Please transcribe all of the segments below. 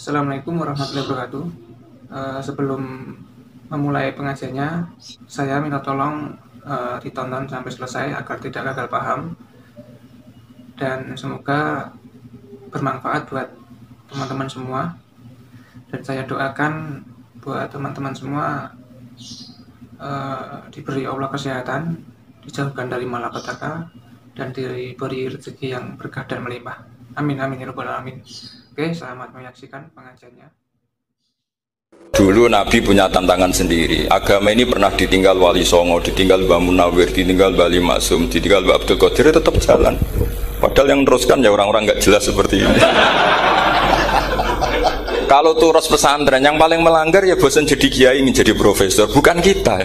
Assalamualaikum warahmatullahi wabarakatuh. Sebelum memulai pengajiannya, saya minta tolong ditonton sampai selesai agar tidak gagal paham dan semoga bermanfaat buat teman-teman semua. Dan saya doakan buat teman-teman semua diberi Allah kesehatan, dijauhkan dari malapetaka, dan diberi rezeki yang berkah dan melimpah. Amin amin ya rabbal alamin. Oke, selamat menyaksikan pengajiannya. Dulu Nabi punya tantangan sendiri. Agama ini pernah ditinggal Wali Songo, ditinggal Mbah Munawir, ditinggal Mbah Ali Maksum, ditinggal Mbah Abdul Qadir, tetap jalan. Padahal yang teruskan ya orang-orang nggak jelas seperti ini. Kalau turus pesantren yang paling melanggar ya bosan jadi kiai ingin jadi profesor, bukan kita.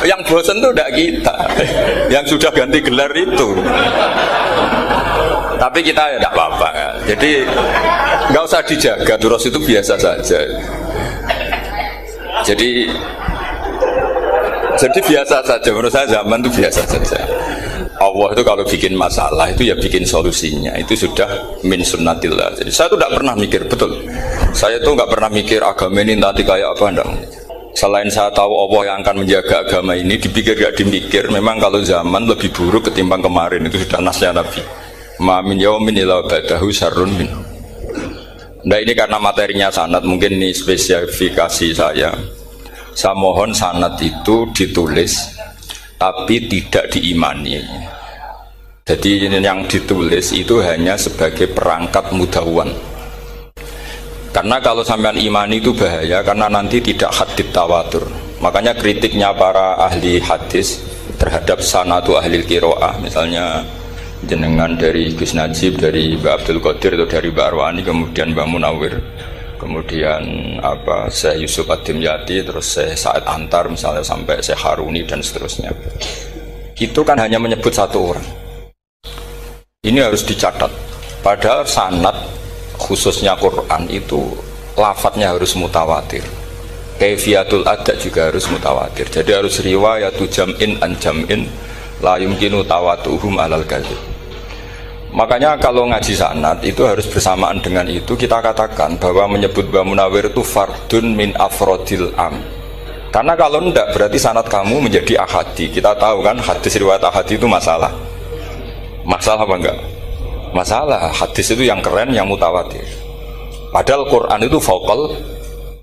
Yang bosan itu tidak kita, yang sudah ganti gelar itu. Tapi kita ya tidak apa-apa. Jadi nggak usah dijaga, terus itu biasa saja. Jadi biasa saja. Menurut saya zaman itu biasa saja. Allah itu kalau bikin masalah itu ya bikin solusinya. Itu sudah min sunnatillah. Jadi saya itu tidak pernah mikir, betul. Saya itu nggak pernah mikir agama ini nanti kayak apa, enggak. Selain saya tahu Allah yang akan menjaga agama ini, dipikir gak dimikir. Memang kalau zaman lebih buruk ketimbang kemarin, itu sudah nasnya Nabi. Ma min yaumin illa ba'dahu syarrun min. Nah ini karena materinya sanad, mungkin ini spesifikasi saya. Saya mohon sanad itu ditulis tapi tidak diimani. Jadi yang ditulis itu hanya sebagai perangkat mudawwan. Karena kalau sampean imani itu bahaya, karena nanti tidak hadits tawatur. Makanya kritiknya para ahli hadis terhadap sanadu ahli qiraah, misalnya jenengan dari Gus Najib, dari Mbak Abdul Qadir atau dari Mbak Arwani, kemudian Mbak Munawir, kemudian Syekh Yusuf Ad-Dimyati, terus Syekh Sa'id Antar misalnya, sampai Syekh Haruni dan seterusnya. Itu kan hanya menyebut satu orang. Ini harus dicatat. Padahal sanad khususnya Quran itu lafadznya harus mutawatir, kaifiyatul ada juga harus mutawatir. Jadi harus riwayatu jam'in an jam'in la yumkinu tawatuhum alal kadzib. Makanya kalau ngaji sanad itu harus bersamaan dengan itu kita katakan bahwa menyebut Mbah Munawir itu fardun min afrodil am. Karena kalau enggak berarti sanad kamu menjadi ahadi. Kita tahu kan hadis riwayat ahadi itu masalah. Masalah apa enggak? Masalah. Hadis itu yang keren, yang mutawatir. Padahal Quran itu fauqal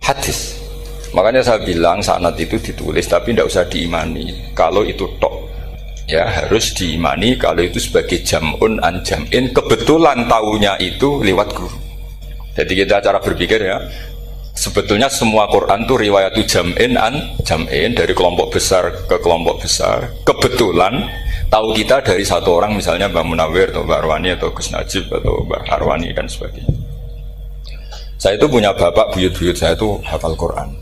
hadis. Makanya saya bilang sanad itu ditulis tapi tidak usah diimani. Kalau itu tok, ya harus diimani. Kalau itu sebagai jam'un an jam'in, kebetulan tahunya itu lewat guru. Jadi kita cara berpikir ya, sebetulnya semua Quran itu riwayatu jam'in an jam'in, dari kelompok besar ke kelompok besar. Kebetulan tahu kita dari satu orang, misalnya Mbak Munawir atau Mbak Arwani atau Gus Najib atau Mbak Arwani dan sebagainya. Saya itu punya bapak, buyut-buyut saya itu hafal Quran.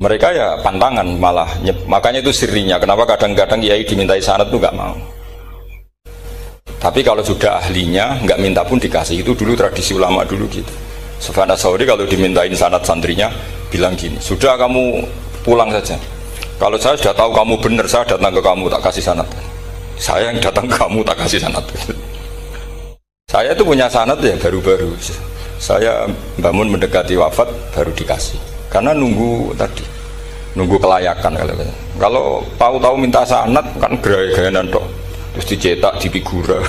Mereka ya pantangan malah, makanya itu sirinya. Kenapa kadang-kadang kiai dimintai sanad itu nggak mau. Tapi kalau sudah ahlinya nggak minta pun dikasih. Itu dulu tradisi ulama dulu gitu. Sufyan Ats-Tsauri kalau dimintain sanad santrinya bilang gini, sudah kamu pulang saja. Kalau saya sudah tahu kamu benar, saya datang ke kamu tak kasih sanad. Saya yang datang ke kamu tak kasih sanad. Saya itu punya sanad ya baru-baru. Saya bangun mendekati wafat baru dikasih. Karena nunggu tadi, nunggu kelayakan. Kalau tahu-tahu minta sanad kan gaya-gayanan dok. Terus dicetak di figura.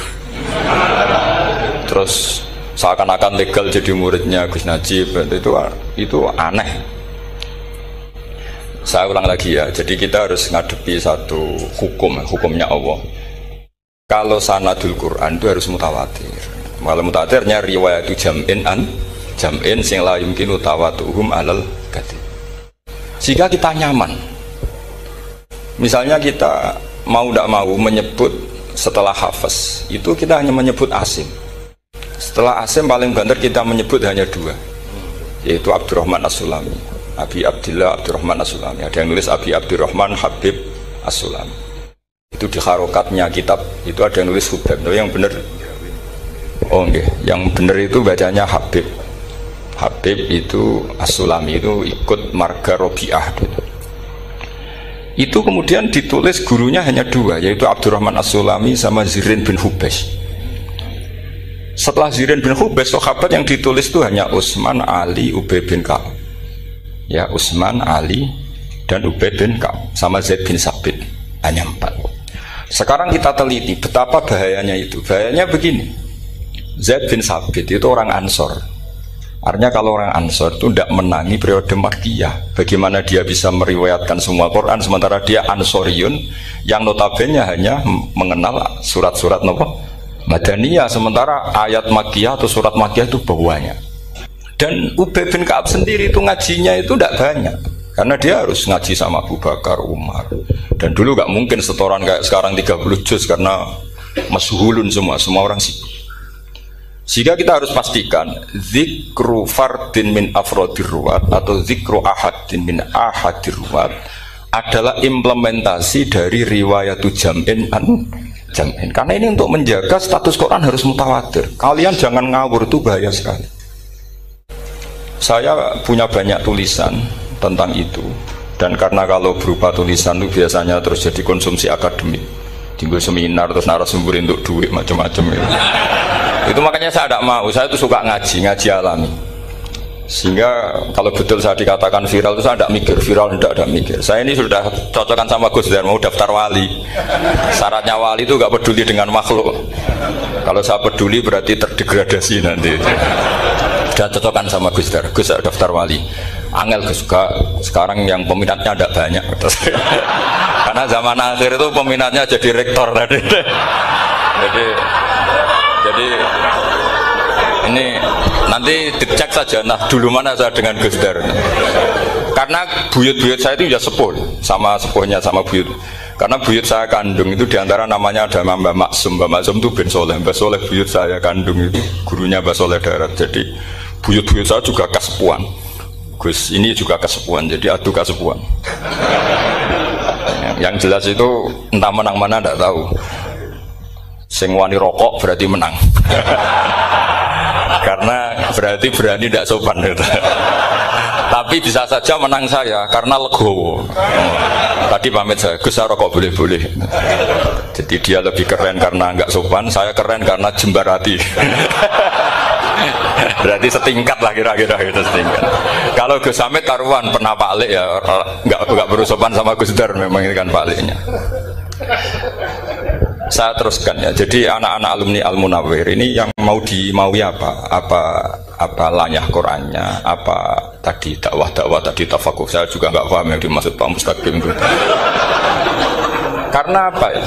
Terus seakan-akan legal jadi muridnya Gus Najib. Itu aneh. Saya ulang lagi ya. Jadi kita harus ngadepi satu hukumnya Allah. Kalau sanadul Quran itu harus mutawatir. Kalau mutawatirnya riwayatu jam'in an jam'in sing la yumkinu tawatuhum alal kadzib. Jika kita nyaman, misalnya kita mau tidak mau menyebut setelah hafaz, itu kita hanya menyebut asim. Setelah asim paling banter kita menyebut hanya dua, yaitu Abdurrahman As-Sulami, Abi Abdillah Abdurrahman As-Sulami. Ada yang nulis Abi Abdurrahman Habib As-Sulami. Itu di harokatnya kitab itu ada yang nulis Hubab, tapi yang benar yang benar itu bacanya Habib. Habib itu As-Sulami, itu ikut marga Robi'ah gitu. Itu kemudian ditulis gurunya hanya dua, yaitu Abdurrahman As-Sulami sama Zirin bin Hubes. Setelah Zirin bin Hubes, sahabat yang ditulis itu hanya Utsman, Ali, Ubay bin Ka'ab. Ya, Utsman, Ali, dan Ubay bin Ka'ab sama Zaid bin Sabit, hanya 4. Sekarang kita teliti betapa bahayanya itu. Bahayanya begini, Zaid bin Sabit itu orang Ansor. Artinya kalau orang Ansor itu tidak menangi periode Makkiyah. Bagaimana dia bisa meriwayatkan semua Quran sementara dia Ansoriun yang notabene hanya mengenal surat-surat Madaniyah, sementara ayat Makkiyah atau surat Makkiyah itu banyak. Dan Ubay bin Ka'ab sendiri itu ngajinya itu tidak banyak, karena dia harus ngaji sama Abu Bakar, Umar. Dan dulu gak mungkin setoran kayak sekarang 30 juz karena masyhulun semua orang sibuk. Sehingga kita harus pastikan zikru fardin min afrodir ruwat atau zikru ahadin min ahadir ruwat adalah implementasi dari riwayatu jam'in jam'in. Karena ini untuk menjaga status Quran harus mutawatir. Kalian jangan ngawur, itu bahaya sekali. Saya punya banyak tulisan tentang itu, dan karena kalau berupa tulisan itu biasanya terus jadi konsumsi akademik, tinggal seminar terus narasumber untuk duit macam-macam gitu. Itu makanya saya tidak mau, saya itu suka ngaji alami. Sehingga kalau betul saya dikatakan viral itu saya tidak mikir, viral tidak mikir. Saya ini sudah cocokkan sama Gus Dar, mau daftar wali. Syaratnya wali itu gak peduli dengan makhluk. Kalau saya peduli berarti terdegradasi nanti. Sudah cocokkan sama Gus Dar, Gus daftar wali. Angel Gus, sekarang yang peminatnya tidak banyak. Karena zaman akhir itu peminatnya jadi rektor tadi. Jadi ini nanti dicek saja, nah dulu mana saya dengan Gus Dar. Karena buyut-buyut saya itu ya sepuh, sama sepuhnya sama buyut. Karena buyut saya kandung itu diantara namanya ada Mbak Maksum. Mbak Maksum itu bin Soleh. Mbak Soleh buyut saya kandung itu gurunya Mbak Soleh Darat. Jadi buyut-buyut saya juga kasepuan. Gus ini juga kasepuan, jadi adu kasepuan. Yang jelas itu entah menang mana tidak tahu. Sing wani rokok berarti menang. Karena berarti berani tidak sopan gitu. Tapi bisa saja menang saya karena legowo. Tadi pamit saya, Gus saya rokok boleh-boleh. Jadi dia lebih keren karena nggak sopan, saya keren karena jembar hati. Berarti setingkat lah kira-kira gitu, setingkat. Kalau Gus Hamid karuan pernah Pak Alik ya, nggak berusopan sama Gus Dar, memang ini kan Pak Aliknya. Saya teruskan ya. Jadi anak-anak alumni Al-Munawwir ini yang maui apa lanyah Qurannya, apa tadi dakwah tadi tafakuh, saya juga nggak paham yang dimaksud Pak Mustaqim itu. Karena apa ya?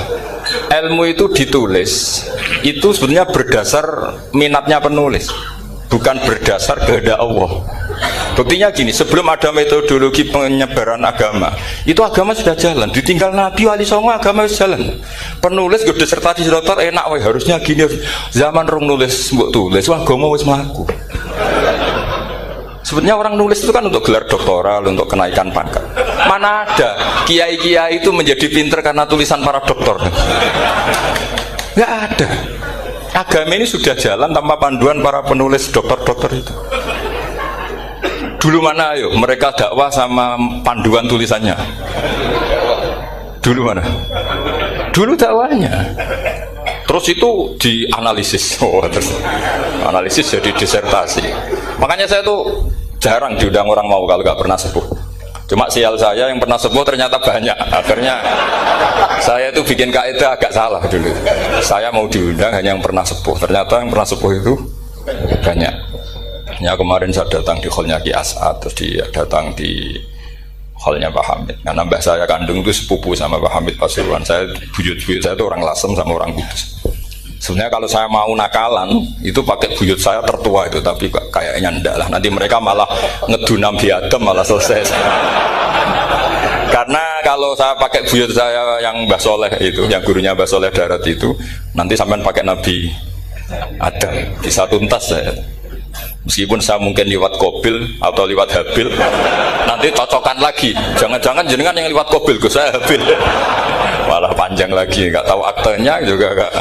Ilmu itu ditulis itu sebenarnya berdasar minatnya penulis, bukan berdasar kehendak Allah. Buktinya gini, sebelum ada metodologi penyebaran agama, itu agama sudah jalan. Ditinggal Nabi Wali Songo, agama sudah jalan. Penulis gue disertasi dokter enak, weh harusnya gini. Zaman rong nulis, mbok tulis, wah agama wis mlaku. Sebenarnya orang nulis itu kan untuk gelar doktoral, untuk kenaikan pangkat. Mana ada kiai-kiai itu menjadi pinter karena tulisan para doktor? Nggak ada. Agama ini sudah jalan tanpa panduan para penulis dokter-dokter itu. Dulu mana ayo mereka dakwah sama panduan tulisannya? Dulu mana? Dulu dakwahnya. Terus itu dianalisis. Terus analisis jadi disertasi. Makanya saya tuh jarang diundang orang mau kalau nggak pernah sepuh. Cuma sial saya yang pernah sepuh ternyata banyak. Akhirnya saya itu bikin kaidah agak salah dulu. Saya mau diundang hanya yang pernah sepuh. Ternyata yang pernah sepuh itu banyak. Ya kemarin saya datang di hallnya Ki As'ad, terus dia datang di hallnya Pak Hamid. Karena mbah saya kandung itu sepupu sama Pak Hamid Pasuruan. Saya buyut-buyut saya itu orang Lasem sama orang Kudus. Sebenarnya kalau saya mau nakalan itu pakai buyut saya tertua itu, tapi kayaknya enggak lah. Nanti mereka malah ngedunam di Adam malah selesai. Karena kalau saya pakai buyut saya yang Mbah Soleh itu, yang gurunya Mbah Soleh Darat itu, nanti sampean pakai Nabi Adam bisa tuntas saya. Meskipun saya mungkin lewat Kobil atau lewat Habil, nanti cocokkan lagi. Jangan-jangan jenengan yang lewat Kobil, Gus saya Habil. Malah panjang lagi, nggak tahu aktenya juga nggak.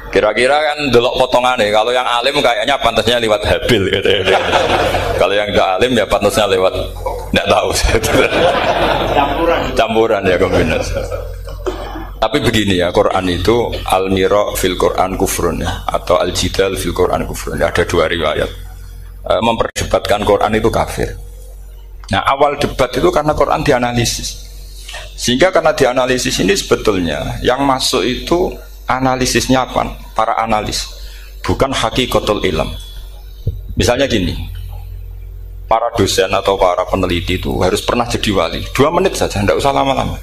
Kira-kira kan delok potongannya. Kalau yang alim kayaknya pantasnya lewat Habil gitu. Kalau yang tidak alim ya pantasnya lewat Tidak tahu. Campuran ya kombinasi. Tapi begini ya, Quran itu al-mira fil Quran kufrun ya, atau al-jidal fil Quran kufrun. Ada dua riwayat. Memperdebatkan Quran itu kafir. Nah, awal debat itu karena Quran dianalisis. Sehingga karena dianalisis ini sebetulnya yang masuk itu analisisnya apa? Para analis. Bukan hakikatul ilm. Misalnya gini, para dosen atau para peneliti itu harus pernah jadi wali 2 menit saja, tidak usah lama-lama,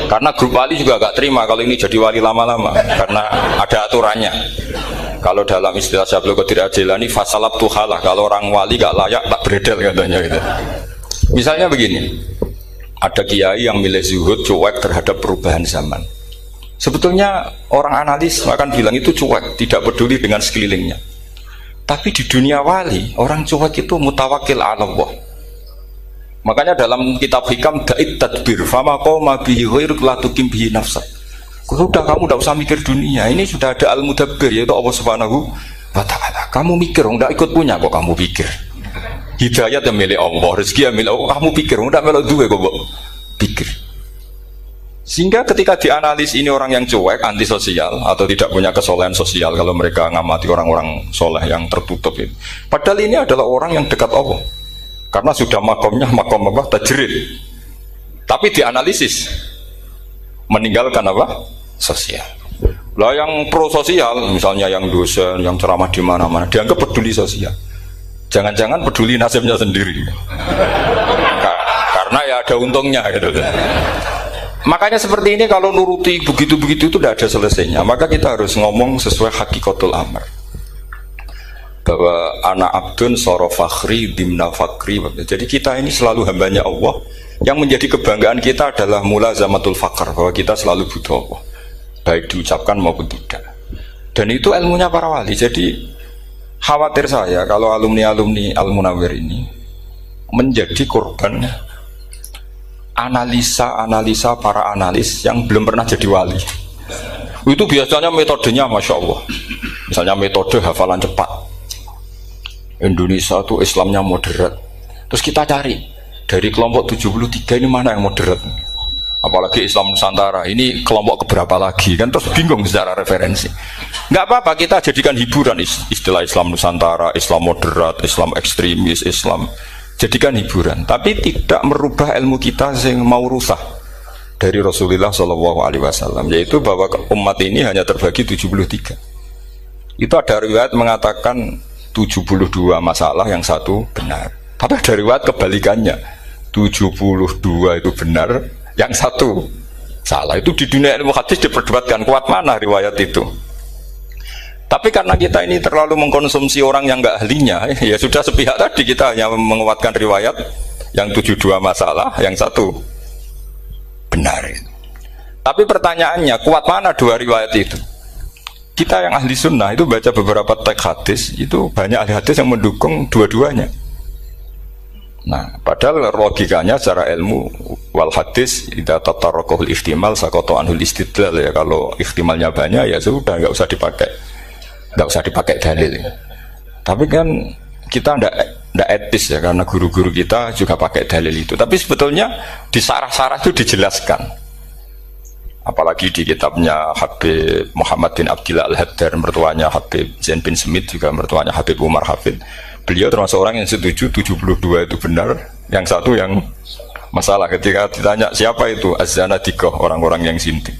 karena grup wali juga gak terima kalau ini jadi wali lama-lama, karena ada aturannya. Kalau dalam istilah Syaikhul Qadir Al-Jilani fasalab tuhalah, kalau orang wali gak layak tak beredel katanya gitu. Misalnya begini, ada kiai yang milih zuhud, cuek terhadap perubahan zaman. Sebetulnya orang analis akan bilang itu cuek, tidak peduli dengan sekelilingnya. Tapi di dunia wali, orang cuek itu mutawakil ala Allah. Makanya dalam kitab hikam da'id tadbir fama qawma bihi ghairuk la tukim bihi nafsa. Sudah, kamu tidak usah mikir dunia. Ini sudah ada al-mudabbir, yaitu Allah Subhanahu wa ta'ala. Kamu mikir, tidak ikut punya kok kamu pikir. Hidayat yang milik Allah, rezeki yang milik Allah, kamu pikir, tidak melok dua kok pikir. Sehingga ketika dianalisis ini orang yang cuek, antisosial atau tidak punya kesolehan sosial, kalau mereka ngamati orang-orang soleh yang tertutup itu. Padahal ini adalah orang yang dekat Allah, karena sudah makomnya makom apa? Tajrid. Tapi dianalisis meninggalkan apa? Sosial. Lah yang pro sosial, misalnya yang dosen, yang ceramah di mana-mana, dianggap peduli sosial. Jangan-jangan peduli nasibnya sendiri. Karena ya ada untungnya gitu. Makanya seperti ini kalau nuruti begitu-begitu itu tidak ada selesainya. Maka kita harus ngomong sesuai hakikatul amr, bahwa anak abdun soro fakhri dimna fakri. Jadi kita ini selalu hambanya Allah. Yang menjadi kebanggaan kita adalah mulazamatul fakr, bahwa kita selalu butuh Allah, baik diucapkan maupun tidak. Dan itu ilmunya para wali. Jadi khawatir saya kalau alumni-alumni Al-Munawwir ini menjadi korban analisa para analis yang belum pernah jadi wali. Itu biasanya metodenya Masya Allah. Misalnya metode hafalan cepat. Indonesia itu Islamnya moderat. Terus kita cari dari kelompok 73 ini mana yang moderat. Apalagi Islam Nusantara ini kelompok keberapa lagi kan, terus bingung secara referensi. Nggak apa-apa, kita jadikan hiburan istilah Islam Nusantara, Islam moderat, Islam ekstremis, Islam. Jadikan hiburan, tapi tidak merubah ilmu kita yang mau rusak dari Rasulullah SAW, yaitu bahwa umat ini hanya terbagi 73. Itu ada riwayat mengatakan 72 masalah, yang satu benar. Tapi ada riwayat kebalikannya, 72 itu benar, yang satu salah. Itu di dunia ilmu hadis diperdebatkan, kuat mana riwayat itu. Tapi karena kita ini terlalu mengkonsumsi orang yang nggak ahlinya, ya sudah sepihak tadi kita hanya menguatkan riwayat yang 72 masalah, yang satu benar. Tapi pertanyaannya, kuat mana dua riwayat itu? Kita yang ahli sunnah itu baca beberapa teks hadis, itu banyak ahli hadis yang mendukung dua-duanya. Nah, padahal logikanya secara ilmu wal hadis idza tatarraqul ihtimal saqata anhul istidlal, ya kalau ihtimalnya banyak ya sudah nggak usah dipakai dalil. Tapi kan kita ndak etis ya, karena guru-guru kita juga pakai dalil itu. Tapi sebetulnya di sarah-sarah itu dijelaskan. Apalagi di kitabnya Habib Muhammad bin Abdillah Al-Haddar, mertuanya Habib Zain bin Smith, juga mertuanya Habib Umar Hafid. Beliau termasuk orang yang setuju 72 itu benar, yang satu yang masalah. Ketika ditanya siapa itu Az-Zanadiqah, orang-orang yang sinting.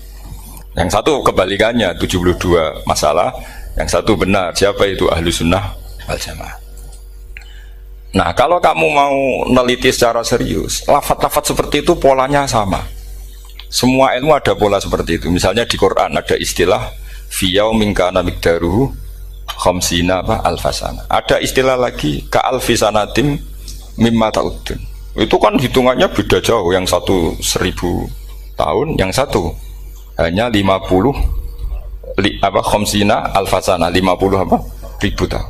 Yang satu kebalikannya, 72 masalah, yang satu benar, siapa itu ahlu sunnah wal jamaah. Nah, kalau kamu mau neliti secara serius, lafaz-lafaz seperti itu polanya sama. Semua ilmu ada pola seperti itu. Misalnya di Quran ada istilah fi yaumin kana miqdaruhu khamsina alfasana. Ada istilah lagi ka alfisanatim mimma ta'udun. Itu kan hitungannya beda jauh, yang satu 1000 tahun, yang satu hanya 50 khamsina alfasana, 50 ribu tahun.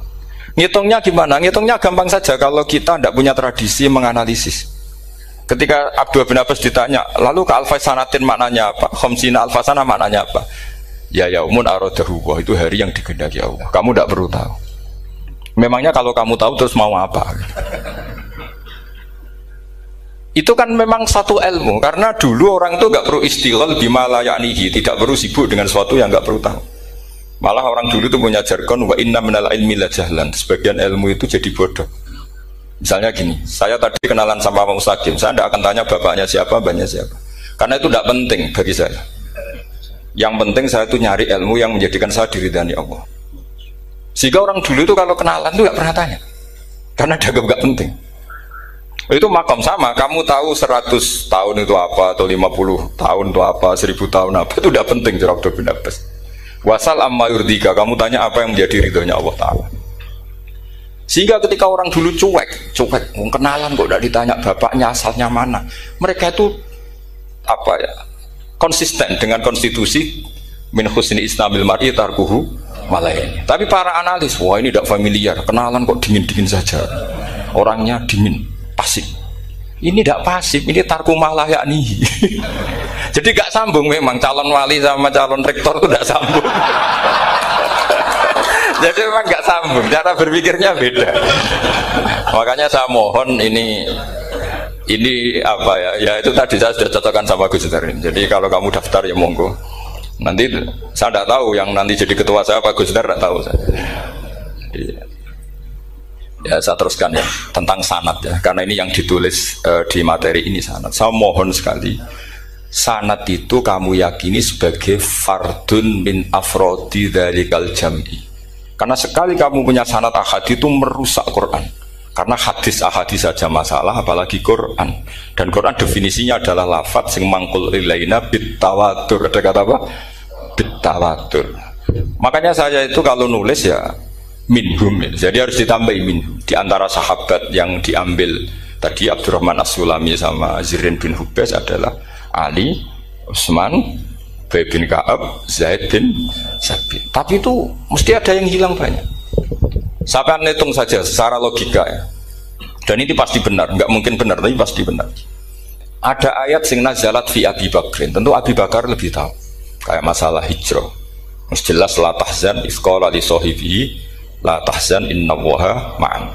Ngitungnya gimana? Ngitungnya gampang saja kalau kita tidak punya tradisi menganalisis. Ketika Abdul bin Abbas ditanya, lalu ke alfasanatin maknanya apa? Khamsina alfasana maknanya apa? Ya yaumun aradahu, itu hari yang dikehendaki Allah. Kamu tidak perlu tahu. Memangnya kalau kamu tahu terus mau apa? Itu kan memang satu ilmu, karena dulu orang itu nggak perlu istighol bima la ya'nihi, tidak perlu sibuk dengan sesuatu yang nggak perlu tahu. Malah orang dulu itu punya jargon wa inna minal ilmi la jahlan, sebagian ilmu itu jadi bodoh. Misalnya gini, saya tadi kenalan sama Pak Mustaqim, saya tidak akan tanya bapaknya siapa, mbaknya siapa, karena itu tidak penting bagi saya. Yang penting saya itu nyari ilmu yang menjadikan saya diridhani Allah. Sehingga orang dulu itu kalau kenalan itu nggak pernah tanya, karena dianggap nggak penting. Itu makom sama, kamu tahu 100 tahun itu apa, atau 50 tahun itu apa, 1000 tahun apa, itu udah penting Abdullah bin Abbas. Wasal amma yurdika, kamu tanya apa yang menjadi ridhonya Allah Ta'ala. Sehingga ketika orang dulu cuek, kenalan kok tidak ditanya bapaknya asalnya mana, mereka itu apa ya, konsisten dengan konstitusi min husni islamil mar'i tarkuhu malaini. Tapi para analis, wah ini tidak familiar, kenalan kok dingin-dingin saja, orangnya dingin, pasif. Ini tidak pasif, ini tarku malah yakni. Jadi gak sambung memang calon wali sama calon rektor itu tidak sambung. Jadi memang gak sambung, cara berpikirnya beda. Makanya saya mohon ini apa ya? Ya itu tadi saya sudah cocokkan sama Gus Darin. Jadi kalau kamu daftar ya monggo. Nanti saya tidak tahu yang nanti jadi ketua saya Pak Gus Dar, tidak tahu saya. Jadi, ya saya teruskan ya tentang sanad ya, karena ini yang ditulis di materi ini sanad. Saya mohon sekali, sanad itu kamu yakini sebagai fardun min afrodi dzalikal jam'i. Karena sekali kamu punya sanad ahad itu merusak Quran. Karena hadis ahadis saja masalah, apalagi Quran. Dan Quran definisinya adalah lafadz sing mangkul ilaina bit tawatur. Ada kata apa? Bit tawatur. Makanya saya itu kalau nulis ya minhum, jadi harus ditambahi minhum. Di antara sahabat yang diambil tadi Abdurrahman As-Sulami sama Zirin bin Hubes adalah Ali, Utsman, Ubay bin Ka'ab, Zaid bin Sabit. Tapi itu mesti ada yang hilang banyak. Saya hitung saja secara logika ya. Dan ini pasti benar, nggak mungkin benar tapi pasti benar. Ada ayat sing nazalat fi Abi Bakrin. Tentu Abi Bakar lebih tahu. Kayak masalah hijrah. Mesti jelas la tahzan isqala li sahibihi la tahzan innallaha ma'an.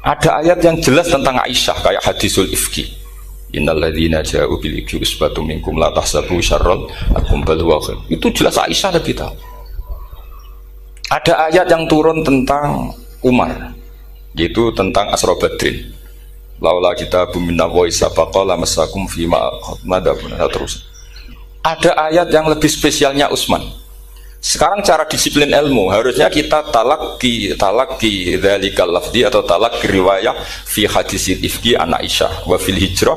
Ada ayat yang jelas tentang Aisyah kayak hadisul ifki. Innalladzina ja'u bil ifki usbatum minkum la tahsabu syarral lakum bal huwa khair. Itu jelas Aisyah lebih tahu. Ada ayat yang turun tentang Umar, yaitu tentang Asra Badrin. Laula kita bumina wa isabaqala masakum fima madabun terus. Ada ayat yang lebih spesialnya Utsman. Sekarang cara disiplin ilmu harusnya kita talaqi dzalikal lafzi atau talaqi riwayah fi hadisil ifki an Aisyah wa fil hijrah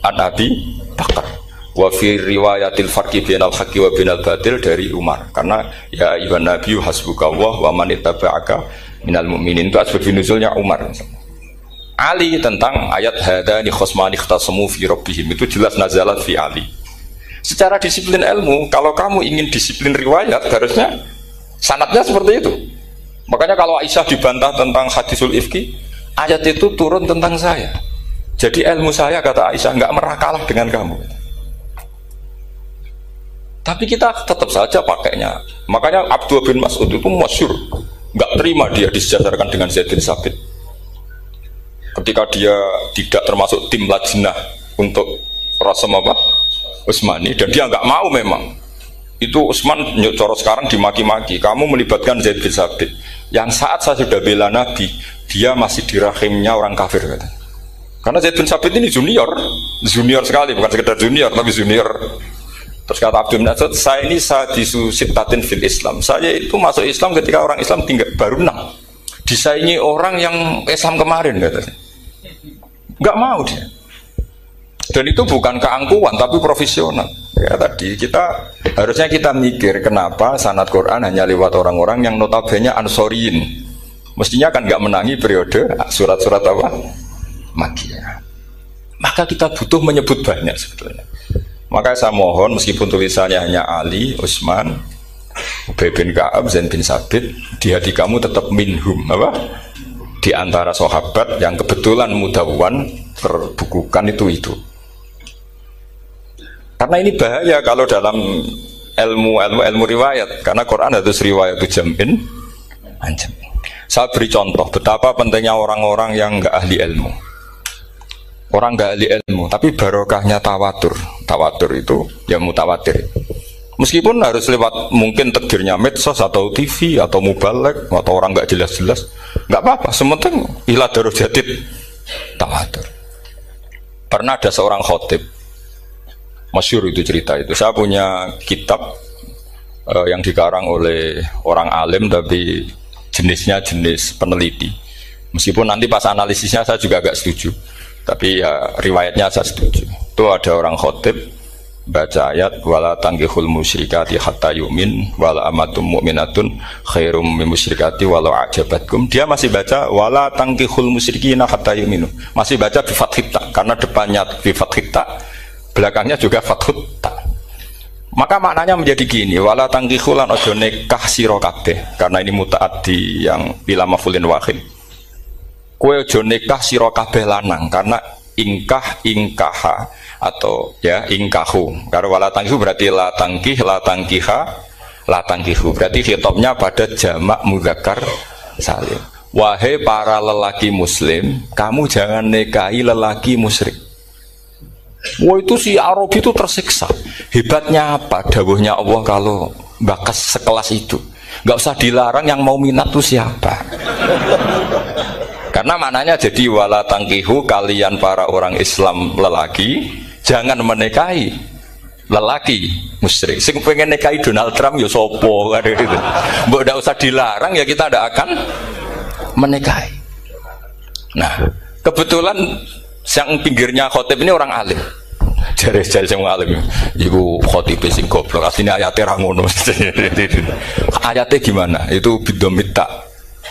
an Abi Bakar wa fi riwayatil farqi bainal haqqi wa bainal batil dari Umar. Karena ya ayuhan nabiyyu hasbukallah wa man ittaba'aka minal mu'minin, itu asbab nuzulnya Umar. Ali tentang ayat hadani khosmani ikhtasamu fi rabbihim, itu jelas nazalat fi Ali. Secara disiplin ilmu, kalau kamu ingin disiplin riwayat, harusnya sanadnya seperti itu. Makanya kalau Aisyah dibantah tentang hadisul ifki, ayat itu turun tentang saya. Jadi ilmu saya, kata Aisyah, nggak merah kalah dengan kamu. Tapi kita tetap saja pakainya. Makanya Abdullah bin Mas'ud itu masyhur, nggak terima dia disejajarkan dengan Zaid bin Sabit. Ketika dia tidak termasuk tim lajnah untuk Rasul Utsmani, dan dia nggak mau memang. Itu Utsman coro sekarang dimaki-maki, kamu melibatkan Zaid bin Sabit yang saat saya sudah bela Nabi, dia masih di rahimnya orang kafir, kata. Karena Zaid bin Sabit ini junior sekali, bukan sekedar junior tapi junior. Terus kata Abdul Nasir, saya ini sadisu sittatin fil Islam, saya itu masuk Islam ketika orang Islam tinggal baru 6, disaingi orang yang Islam kemarin, katanya. Nggak mau dia. Dan itu bukan keangkuhan tapi profesional. Ya tadi harusnya kita mikir kenapa sanad Quran hanya lewat orang-orang yang notabene ansoriyin. Mestinya kan nggak menangi periode surat-surat apa? Makkiyah. Maka kita butuh menyebut banyak sebetulnya. Maka saya mohon meskipun tulisannya hanya Ali, Utsman, Ubay bin Ka'ab, Zaid bin Sabit, di hati kamu tetap minhum apa? Di antara sahabat yang kebetulan mudawwan terbukukan itu. Karena ini bahaya kalau dalam ilmu riwayat, karena Quran harus riwayat itu jam'in anjam. Saya beri contoh betapa pentingnya orang-orang yang enggak ahli ilmu. Orang nggak ahli ilmu, tapi barokahnya tawatur. Tawatur itu ya mutawatir. Meskipun harus lewat mungkin tegirnya medsos atau TV atau mubalek atau orang nggak jelas-jelas, nggak apa-apa. Sementing ila darul jadid tawatur. Pernah ada seorang khotib, masyhur itu cerita itu. Saya punya kitab yang dikarang oleh orang alim tapi jenisnya jenis peneliti. Meskipun nanti pas analisisnya saya juga agak setuju, tapi ya riwayatnya saya setuju. Itu ada orang khotib baca ayat wala tangkihul musyrikati hatta yu'min wala amatum mu'minatun khairum min musyrikati walau ajabatkum. Dia masih baca wala tangkihul musyrikina hatta yu'minu. Masih baca bi fathit ta karena depannya bi fathit ta, belakangnya juga fathut ta. Maka maknanya menjadi gini, wala tangkihu lan ojo nikah sira kabeh, karena ini mutaaddi yang bila mafulin wahid. Kowe ojo nikah sira kabeh lanang, karena ingkah ingkaha atau ya ingkahu. Karena wala tangkihu berarti la tangkih, la tangkiha, la tangkihu. Berarti khitabnya pada jamak mudzakkar salim. Wahai para lelaki muslim, kamu jangan nikahi lelaki musyrik. Wah itu si Arabi itu tersiksa. Hebatnya apa? Dawuhnya Allah kalau bakas sekelas itu nggak usah dilarang, yang mau minat tuh siapa? Karena maknanya jadi wala tangkihu, kalian para orang Islam lelaki jangan menikahi lelaki musyrik. Sing pengen nikahi Donald Trump ya sopo kan gitu. Mbok ndak usah dilarang ya kita tidak akan menikahi. Nah kebetulan yang pinggirnya khotib ini orang alim. Jare-jare sing alim iku khotib sing goblok. Asline ayate ra ngono. Ayate gimana? Itu bidomita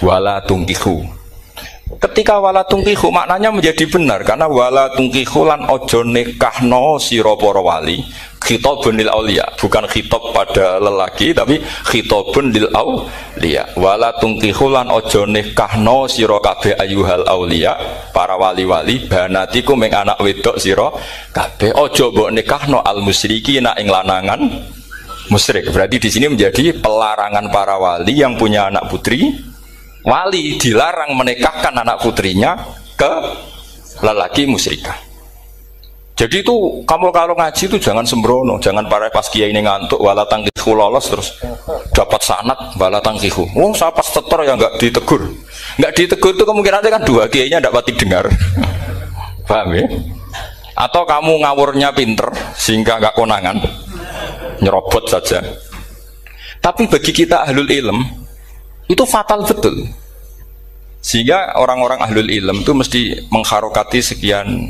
wala tungkihu. Ketika wala tungkihu maknanya menjadi benar karena wala tungkihu lan ojo nikahno sira para wali. Khitabun lil auliya, bukan khitab pada lelaki tapi khitabun lil auliya. Wala tungkihu lan ojo nikahno sira kabeh ayyuhal auliya, para wali-wali banatiku ming anak wedok sira kabeh. Ojo mbok nikahno al musyrikina ing lanangan musyrik. Berarti di sini menjadi pelarangan para wali yang punya anak putri. Wali dilarang menikahkan anak putrinya ke lelaki musyrikah. Jadi itu kamu kalau ngaji itu jangan sembrono, jangan para pas kiai ini ngantuk wala tangkihu lolos terus dapat sanad wala tangkihu. Oh saya pas setor ya nggak ditegur itu kemungkinannya kan dua kiainya tidak pati dengar. Paham ya? Atau kamu ngawurnya pinter sehingga nggak konangan, nyerobot saja. Tapi bagi kita ahlul ilm itu fatal betul. Sehingga orang-orang ahlul ilm itu mesti mengharokati sekian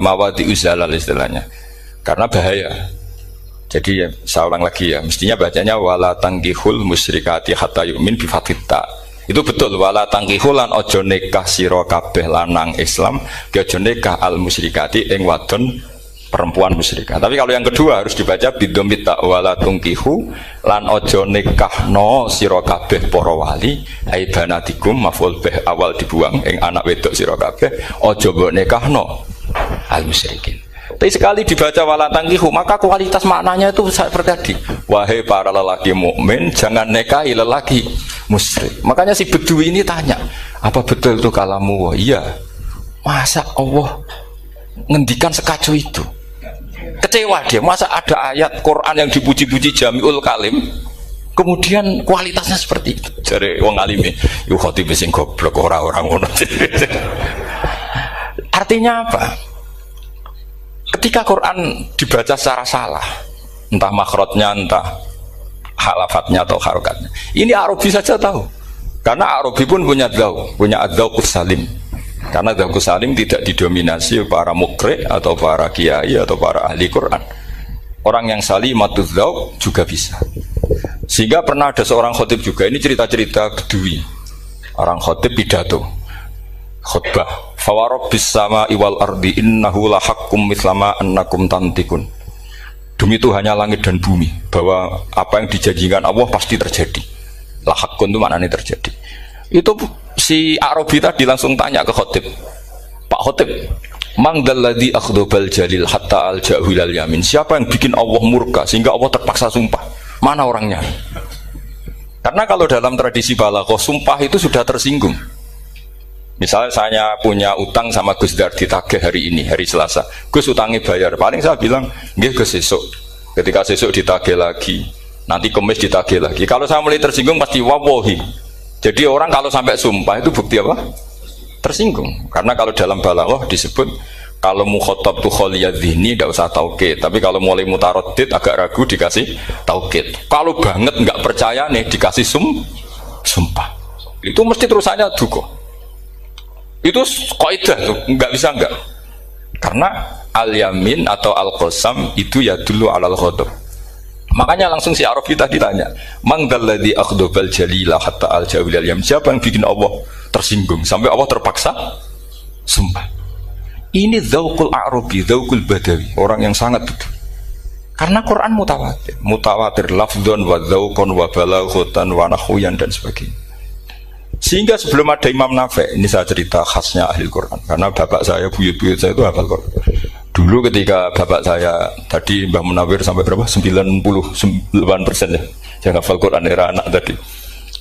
mawadi uzalal istilahnya, karena bahaya. Jadi ya, saya ulang lagi ya, mestinya bacanya wala tangkihul musyrikati hatta yu'min bi fathita. Itu betul, wala tangkihul lan ojo nikah sira kabeh lanang Islam ke ojo nikah al musyrikati ing wadon perempuan musyrikah. Tapi kalau yang kedua harus dibaca bidomita wala tungkihu lan ojo nikahno sira kabeh para wali ai banatikum maf'ul bih awal dibuang ing anak wedok sira kabeh ojo mbok nikahno al musyrikin. Tapi sekali dibaca wala tangkihu maka kualitas maknanya itu seperti tadi. Wahai para lelaki mukmin jangan nikahi lelaki musyrik. Makanya si Bedui ini tanya, apa betul itu kalamu? Iya. Masa Allah ngendikan sekacau itu? Kecewa dia, masa ada ayat Quran yang dipuji-puji Jamiul Kalim kemudian kualitasnya seperti itu. Jare wong alime yo khotib sing goblok ora-ora ngono. Artinya apa? Ketika Quran dibaca secara salah, entah makhrajnya, entah halafatnya atau harokatnya, ini Arabi saja tahu. Karena Arabi pun punya adzauqus salim. Karena adzauqus salim tidak didominasi para mukri atau para kiai atau para ahli Quran. Orang yang salimatuz dzauq juga bisa. Sehingga pernah ada seorang khotib juga, ini cerita-cerita Bedui. Orang khotib pidato khutbah, fawarabbis sama'i wal ardi innahu lahaqqum mithlama annakum tantikun. Demi Tuhannya langit dan bumi, bahwa apa yang dijanjikan Allah pasti terjadi. Lahaqqun itu maknanya terjadi. Itu si Arabi tadi langsung tanya ke khotib, Pak khotib, mangdalladzi akhdobal jalil hatta al-jahilal yamin. Siapa yang bikin Allah murka sehingga Allah terpaksa sumpah? Mana orangnya? Karena kalau dalam tradisi balaghah sumpah itu sudah tersinggung. Misalnya saya punya utang sama Gus Dar ditagih hari ini, hari Selasa. Gus utangnya bayar. Paling saya bilang, nggih Gus sesuk. Ketika sesuk ditagih lagi, nanti Kamis ditagih lagi. Kalau saya mulai tersinggung pasti wawahi. Jadi orang kalau sampai sumpah itu bukti apa? Tersinggung. Karena kalau dalam balaghah disebut kalau mukhatab tu khaliyadzihni tidak usah taukid, tapi kalau mulai mutaroddid agak ragu dikasih taukid. Kalau banget nggak percaya nih dikasih sumpah. Itu mesti terusannya duga. Itu kaidah tuh, nggak bisa nggak. Karena al-yamin atau al-qasam itu ya dulu alal ghadab. Makanya langsung si Arabi tadi tanya, "Mangdalladzi akhdabal jalila hatta al-jawil al-yam?" Siapa yang bikin Allah tersinggung sampai Allah terpaksa sumpah? Ini dzauqul Arabi, dzauqul Badawi, orang yang sangat betul. Karena Quran mutawatir lafdzon wa dzauqon wa balaghatan wa nahwiyan dan sebagainya. Sehingga sebelum ada Imam Nafi', ini saya cerita khasnya ahli Quran, karena bapak saya, buyut-buyut saya itu hafal Quran. Dulu ketika bapak saya tadi Mbah Munawir sampai berapa? 99% ya. Saya hafal Quran era anak tadi.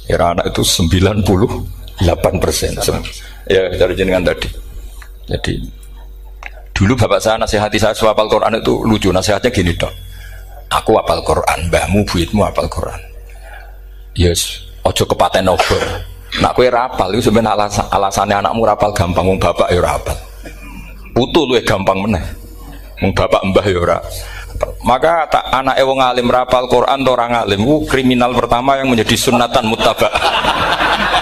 Era anak itu 98%. Ya, dari jenengan tadi. Jadi dulu bapak saya nasihati saya soal hafal Quran itu lucu, nasihatnya gini dok. Aku hafal Quran, mbahmu buyutmu hafal Quran. Yes, ojo kepaten obor. Nak kowe rapal itu sebenarnya alasannya anakmu rapal gampang, wong bapak ya rapal. Putu luwih gampang meneh. Wong bapak mbah ya ora. Maka tak anake wong alim rapal Quran to orang alim, kriminal pertama yang menjadi sunnatan muttaba.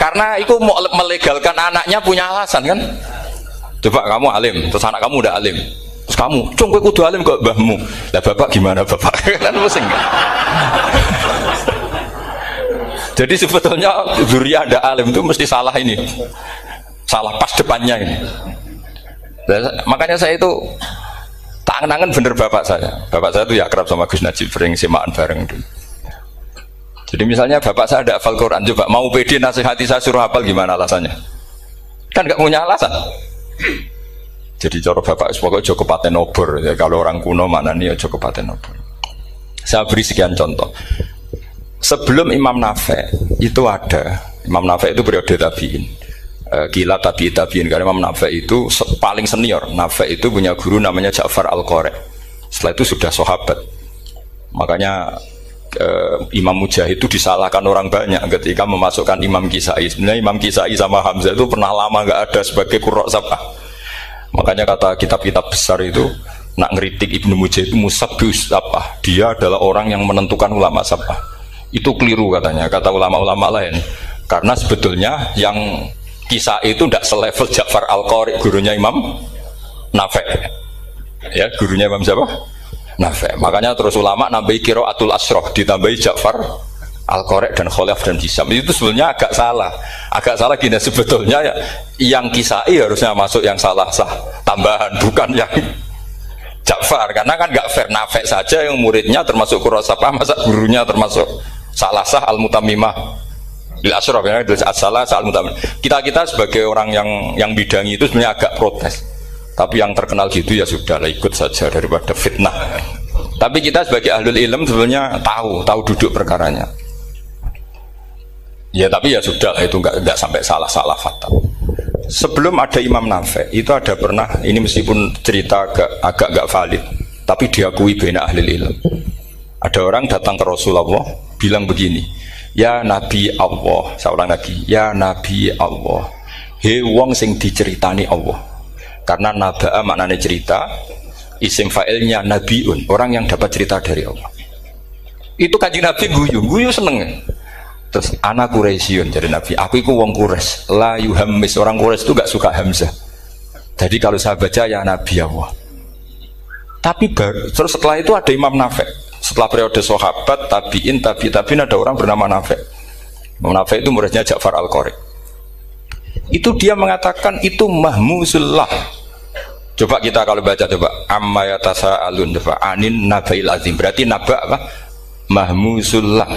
Karena itu mau melegalkan anaknya punya alasan kan. Coba kamu alim, terus anak kamu udah alim. Terus kamu, cung kowe kudu alim kok mbahmu. Lah bapak gimana bapak? Kan pusing. Jadi sebetulnya zuriyah ada alim itu mesti salah ini. Salah pas depannya ini. Makanya saya itu tak angen-angen bener bapak saya. Bapak saya itu ya akrab sama Gus Najib, sering semaan bareng dulu. Jadi misalnya bapak saya ada hafal Quran, coba mau pede nasihati saya suruh hafal gimana alasannya? Kan nggak punya alasan. Jadi cara bapak pokoknya Joko Paten obor ya, kalau orang kuno mana nih Joko Paten obor. Saya beri sekian contoh. Sebelum Imam Nafi' itu ada, Imam Nafi' itu periode tabi'in. Gila tabi'in karena Imam Nafi' itu paling senior. Nafi' itu punya guru namanya Ja'far Al-Qari. Setelah itu sudah sahabat. Makanya Imam Mujahid itu disalahkan orang banyak ketika memasukkan Imam Kisai. Sebenarnya Imam Kisai sama Hamzah itu pernah lama nggak ada sebagai qurra sab'ah. Makanya kata kitab-kitab besar itu nak ngeritik Ibnu Mujahid itu musabbius sab'ah. Dia adalah orang yang menentukan ulama sab'ah. Itu keliru katanya, kata ulama-ulama lain. Karena sebetulnya yang Kisai itu tidak selevel Ja'far Al-Qari, gurunya Imam Nafi'. Ya, gurunya Imam siapa? Nafi'. Makanya terus ulama nambahi qiraatul asroh, ditambahi Ja'far Al-Qari dan Khalaf dan Hisam. Itu sebetulnya agak salah. Agak salah gini, sebetulnya ya, yang Kisai harusnya masuk yang salah sah tambahan, bukan yang Ja'far. Karena kan nggak fair, Nafi' saja yang muridnya termasuk qurrasabah, masa gurunya termasuk salah sah al-mutammimah lil asyraf ya, salah sah al-mutammimah. Kita sebagai orang yang bidangi itu sebenarnya agak protes. Tapi yang terkenal gitu ya sudah lah, ikut saja daripada fitnah. Tapi kita sebagai ahlul ilm sebenarnya tahu duduk perkaranya. Ya tapi ya sudah lah, itu nggak sampai salah fatal. Sebelum ada Imam Nafi' itu ada pernah, ini meskipun cerita agak nggak valid, tapi diakui baina ahlul ilm. Ada orang datang ke Rasulullah bilang begini, ya Nabi Allah, seorang lagi, ya Nabi Allah, he wong sing diceritani Allah. Karena naba'a maknanya cerita, isim fa'ilnya nabiun, orang yang dapat cerita dari Allah. Itu Kanjeng Nabi guyu seneng. Terus anak Quraisyun, jadi Nabi, aku itu wong Quraisy, la yuhammis, orang Quraisy itu gak suka hamzah. Jadi kalau saya baca ya Nabi Allah. Tapi terus setelah itu ada Imam Nafi'. Setelah periode sahabat, tabi'in ada orang bernama Nafi'. Imam Nafi' itu muridnya Ja'far Al-Qari. Itu dia mengatakan itu mahmusullah. Coba kita kalau baca coba amma yatasaalun, coba anin nabail azim. Berarti naba apa? Mahmusullah.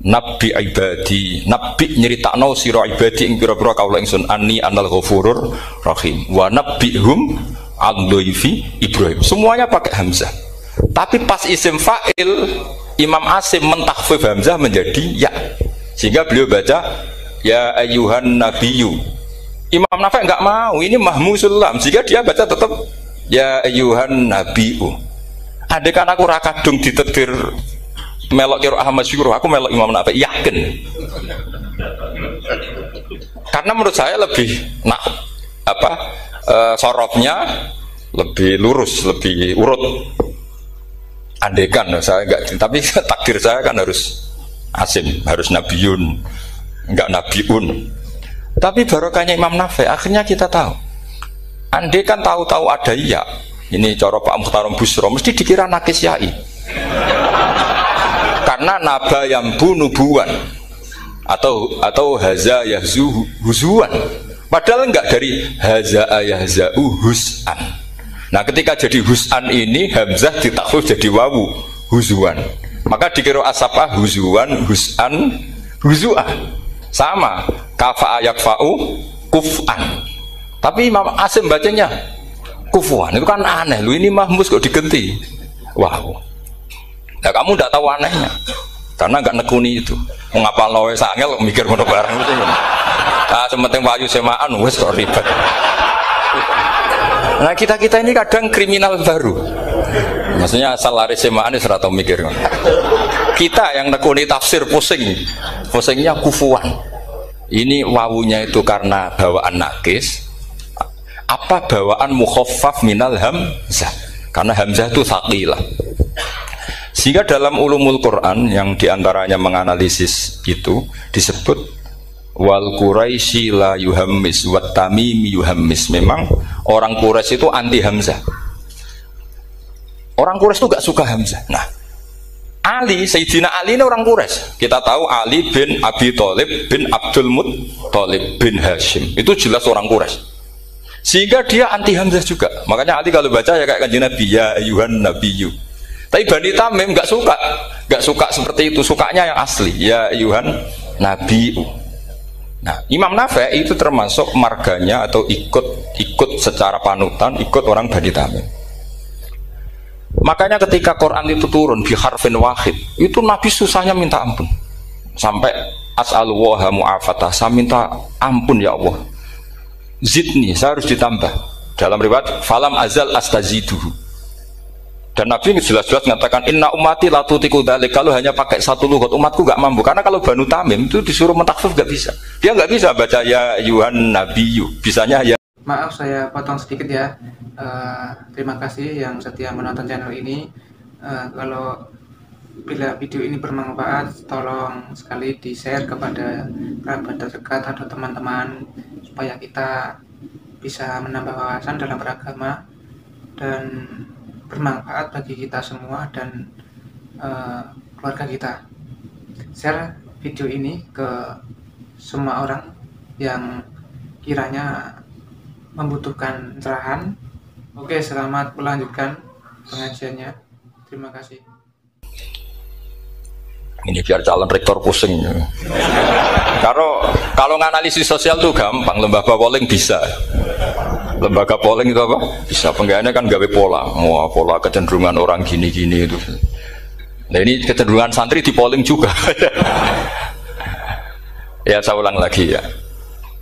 Nabi ibadi, nabi nyeritakno sira ibadi ing pira-pira kaula ingsun anni anal ghafurur rahim wa nabbihum al-dhaifi Ibrahim. Semuanya pakai hamzah. Tapi pas isim fa'il Imam Asim mentahfif hamzah menjadi ya. Sehingga beliau baca ya ayyuhan nabiyyu Imam Nafi enggak mau, ini mahmusul lam. Jika dia baca tetap ya ayyuhan nabiu. Andai kan aku ra kadung ditetir melok kira Ahmad Syukur, aku melok Imam Nafi, yakin. Karena menurut saya lebih sorofnya lebih lurus, lebih urut. Andekan saya enggak, tapi takdir saya kan harus Asim, harus Nabiun, enggak Nabiun. Tapi barokahnya Imam Nafi, akhirnya kita tahu. Andekan tahu-tahu ada iya, ini cara Pak Mukhtarom Busro, mesti dikira nakis yai. Karena naba yang nubuwan atau haza yahzu huzuan. Padahal enggak dari haza yahza'u hus'an. Nah ketika jadi hus'an ini hamzah ditakhfif jadi wawu huzuan. Maka dikira asapah huzuan, hus'an, huzu'ah. Sama kafa yakfa'u kuf'an. Tapi Imam Asim bacanya kufuan. Itu kan aneh. Lu ini mahmus kok digenti. Wow. Nah kamu tidak tahu anehnya. Karena enggak nekuni itu. Mengapa lawe sangel mikir ngono barang itu. Ah sementing wayu semaan wis kok ribet. Nah kita ini kadang kriminal baru. Maksudnya asal lari semaan ora tau mikir. Kita yang nekuni tafsir pusingnya kufuan. Ini wawunya itu karena bawaan nakis. Apa bawaan mukhaffaf minal hamzah? Karena hamzah itu tsaqilah. Sehingga dalam ulumul Quran yang diantaranya menganalisis itu disebut wal Quraisy la yuhammis wat tamimi yuhammis. Memang orang Quraisy itu anti hamzah. Orang Quraisy itu gak suka hamzah. Nah, Ali, Sayyidina Ali ini orang Quraisy. Kita tahu Ali bin Abi Thalib bin Abdul Muttalib bin Hashim. Itu jelas orang Quraisy. Sehingga dia anti hamzah juga. Makanya Ali kalau baca ya kayak kanjeng Nabi ya ayyuhan nabiyyu. Tapi Bani Tamim gak suka seperti itu. Sukanya yang asli ya ayyuhan nabiyyu. Nah, Imam Nafi itu termasuk marganya atau ikut secara panutan, ikut orang Bani Tamim. Makanya ketika Quran itu turun bi harfin wahid, itu Nabi susahnya minta ampun. Sampai as'alullaha mu'afatah, saya minta ampun ya Allah. Zidni, saya harus ditambah. Dalam riwayat falam azal astaziduhu. Dan Nabi jelas-jelas mengatakan inna ummati la tutiku dzalik. Kalau hanya pakai satu lughat umatku gak mampu. Karena kalau Banu Tamim itu disuruh mentakhfif gak bisa. Dia gak bisa baca ya yuhan nabiyyu. Bisanya ya. Maaf saya potong sedikit ya. Terima kasih yang setia menonton channel ini. Kalau bila video ini bermanfaat, tolong sekali di-share kepada kerabat terdekat atau teman-teman supaya kita bisa menambah wawasan dalam beragama dan bermanfaat bagi kita semua dan keluarga kita. Share video ini ke semua orang yang kiranya membutuhkan cerahan. Oke, selamat melanjutkan pengajiannya. Terima kasih. Ini biar calon rektor pusing. Kalau nganalisis sosial tuh gampang, lembaga polling bisa. Lembaga polling itu apa? Bisa. Penggawaannya kan gawe pola. Wah, pola kecenderungan orang gini-gini itu. Nah ini kecenderungan santri di polling juga. Ya saya ulang lagi ya.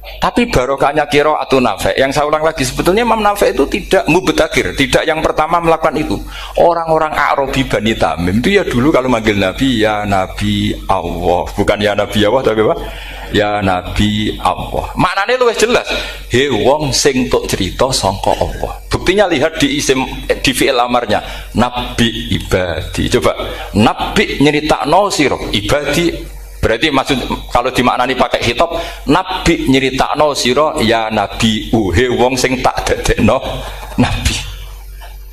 Tapi barokahnya qiraatun Nafi. Yang saya ulang lagi, sebetulnya Imam Nafi itu tidak mubtagir, tidak yang pertama melakukan itu. Orang-orang Arabi Bani Tamim itu ya dulu kalau manggil Nabi ya Nabi Allah, bukan ya Nabi Allah tapi apa? Ya Nabi Allah. Maknanya luwih jelas. He wong sing tok cerita sangka Allah. Buktinya lihat di isim di fi'il amarnya Nabi ibadi. Coba Nabi nyeritakno sira ibadi. Berarti maksud kalau dimaknani pakai khitab Nabi nyeritakno sira ya Nabi he wong sing tak dadekno Nabi.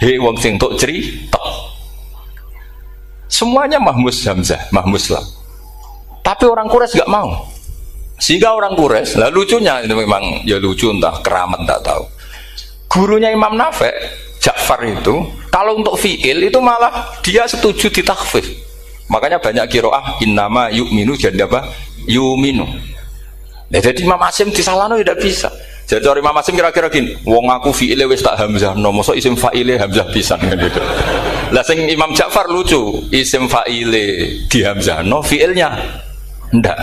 He wong sing tok cerita. Semuanya mahmus hamzah, mahmus lam. Tapi orang Quraisy gak mau. Sehingga orang Quraisy, lah lucunya itu memang ya lucu entah keramat tak tahu. Gurunya Imam Nafi, Ja'far itu, kalau untuk fi'il itu malah dia setuju ditakhfif. Makanya banyak qiraah innama yu'minu jadi apa? Yu'minu. Nah, jadi Imam Asim disalahno tidak bisa. Jadi orang Imam Asim kira-kira gini, wong aku fi'ile wis tak hamzah, no mosok isim fa'ile hamzah pisan kan gitu. Lah sing Imam Ja'far lucu, isim fa'ile di hamzah, no fi'ilnya ndak.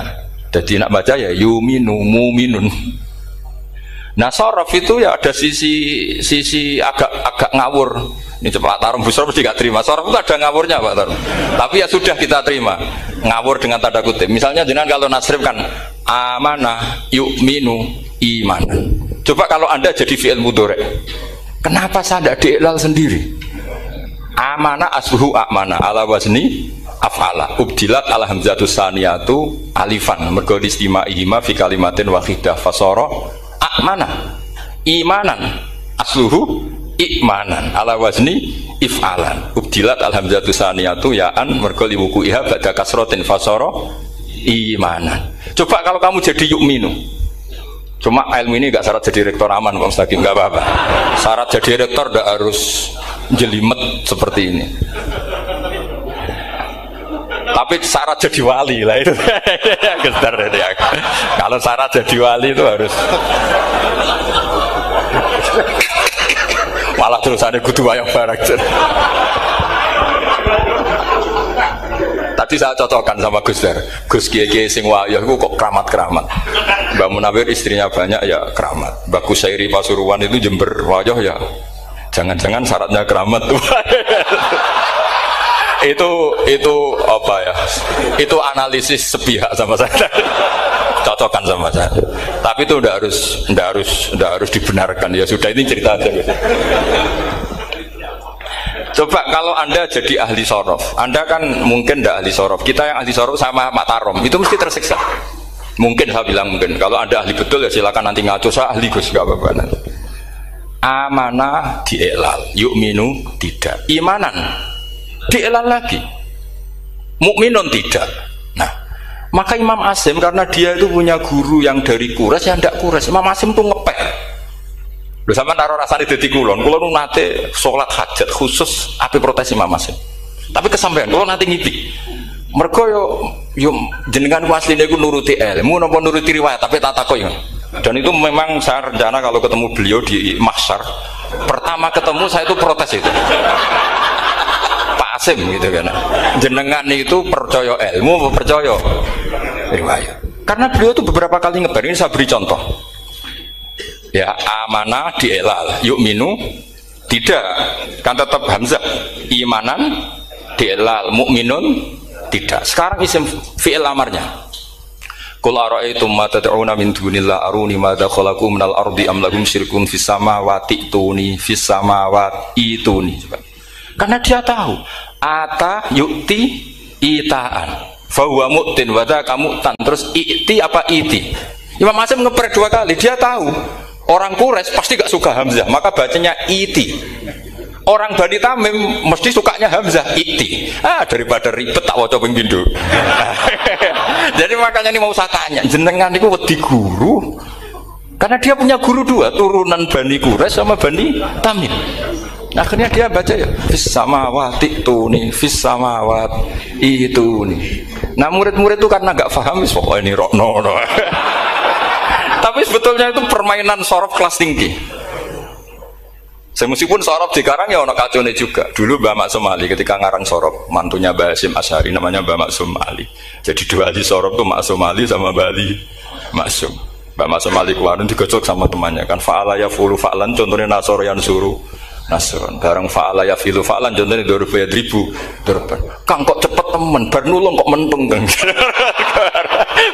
Jadi nak baca ya yuminu muminun. Nah sorof itu ya ada sisi agak ngawur. Ini coba Tarum Busro mesti gak terima. Sorof itu ada ngawurnya Pak Tarum. Tapi ya sudah kita terima. Ngawur dengan tanda kutip. Misalnya jenengan kalau nasrif kan amanah yu'minu imanan. Coba kalau Anda jadi fi'il mudhari'. Kenapa saya tidak diiklal sendiri? Amanah asluhu amana ala wazni af'ala. Ubdilat ala hamzatus saniyatu alifan. Mergo istima'ihima fi kalimatin wahidah fasara amana imanan asluhu ikmanan ala wazni if'alan ubdilat alhamzatu saniyatu ya'an mergo liwuku'iha ba'da kasratin fasara imanan. Coba kalau kamu jadi yu'minu, cuma ilmu ini gak syarat jadi rektor aman Pak Mustaqim, gak apa-apa. Syarat jadi rektor gak harus jelimet seperti ini, tapi syarat jadi wali lah itu. Kalau syarat jadi wali itu harus malah terusannya kudu wayang barang. Tadi saya cocokkan sama Gus Dar, Gus Kiai sing wayah itu kok keramat-keramat. Mbak Munawir istrinya banyak ya keramat. Mbak Kusairi Pasuruan itu Jember wayah ya jangan-jangan syaratnya keramat tuh. itu apa ya, itu analisis sepihak sama saya. Cocokkan sama saya, tapi itu ndak harus dibenarkan. Ya sudah, ini cerita aja gitu. Coba kalau Anda jadi ahli sorof, Anda kan mungkin ndak ahli sorof, kita yang ahli sorof sama Mak Tarom itu mesti tersiksa. Mungkin saya bilang mungkin, kalau Anda ahli betul ya silakan nanti ngaco, saya ahli Gus, gak apa-apa nanti. Amanah dielal, yu'minu tidak, imanan dielal lagi, mukminun tidak. Nah, maka Imam Asim karena dia itu punya guru yang dari Quraisy, yang tidak Quraisy, Imam Asim tuh ngepek. Lho sampean taruh rasane dadi kulon nate salat hajat khusus ape protes Imam Asim. Tapi kesampean kulon nate ngipi. Mergo yo jenengan asline iku nuruti ilmu napa nuruti riwayat, tapi tak takoki. Dan itu memang saya rencana kalau ketemu beliau di mahsyar, pertama ketemu saya itu protes itu. Pak Asim gitu kan. Jenengan itu percaya ilmu apa percaya riwayat? Karena beliau itu beberapa kali ngebar, ini saya beri contoh. Ya, amanah dielal, yu'minu tidak, kan tetap hamzah. Imanan dielal, mukminun tidak. Sekarang isim fi'il amarnya. Qul ara'aytum ma tad'una min dunillah aruni madza khalaqu minal ardi am lahum syirkun fis samawati tuni fis samawati tuni. Karena dia tahu ata yu'ti itaan fa huwa mu'tin wa dzaka mu'tan. Terus i'ti apa iti? Imam Asim ngeper dua kali, dia tahu orang Quraisy pasti gak suka hamzah, maka bacanya iti. Orang Bani Tamim mesti sukanya hamzah, iti. Daripada ribet tak waca ping pindho. Jadi makanya ini mau saya tanya, jenengan niku wedi guru? Karena dia punya guru dua, turunan Bani Quraisy sama Bani Tamim. Akhirnya dia baca ya fis samawati tuni fis samawati tuni. Nah murid-murid itu karena gak paham wis pokoknya ini rokno. Tapi sebetulnya itu permainan sorof kelas tinggi. Meskipun sorof di Karang ya ono kacone juga. Dulu Mbak Maksum Ali ketika ngarang sorof, mantunya Mbak Hasyim Asy'ari namanya Mbak Maksum Ali. Jadi dua ahli sorof tuh Maksum Ali sama Mbak Ali Maksum. Mbak Maksum Ali kemarin digocok sama temannya kan, fa'ala yafulu fa'lan, contohnya nasor yang suruh nasron. Bareng fa'ala yafilu fa'lan, contohnya dorba ya dribu dorba. Kang kok cepet temen, bar nulung kok mentung kang.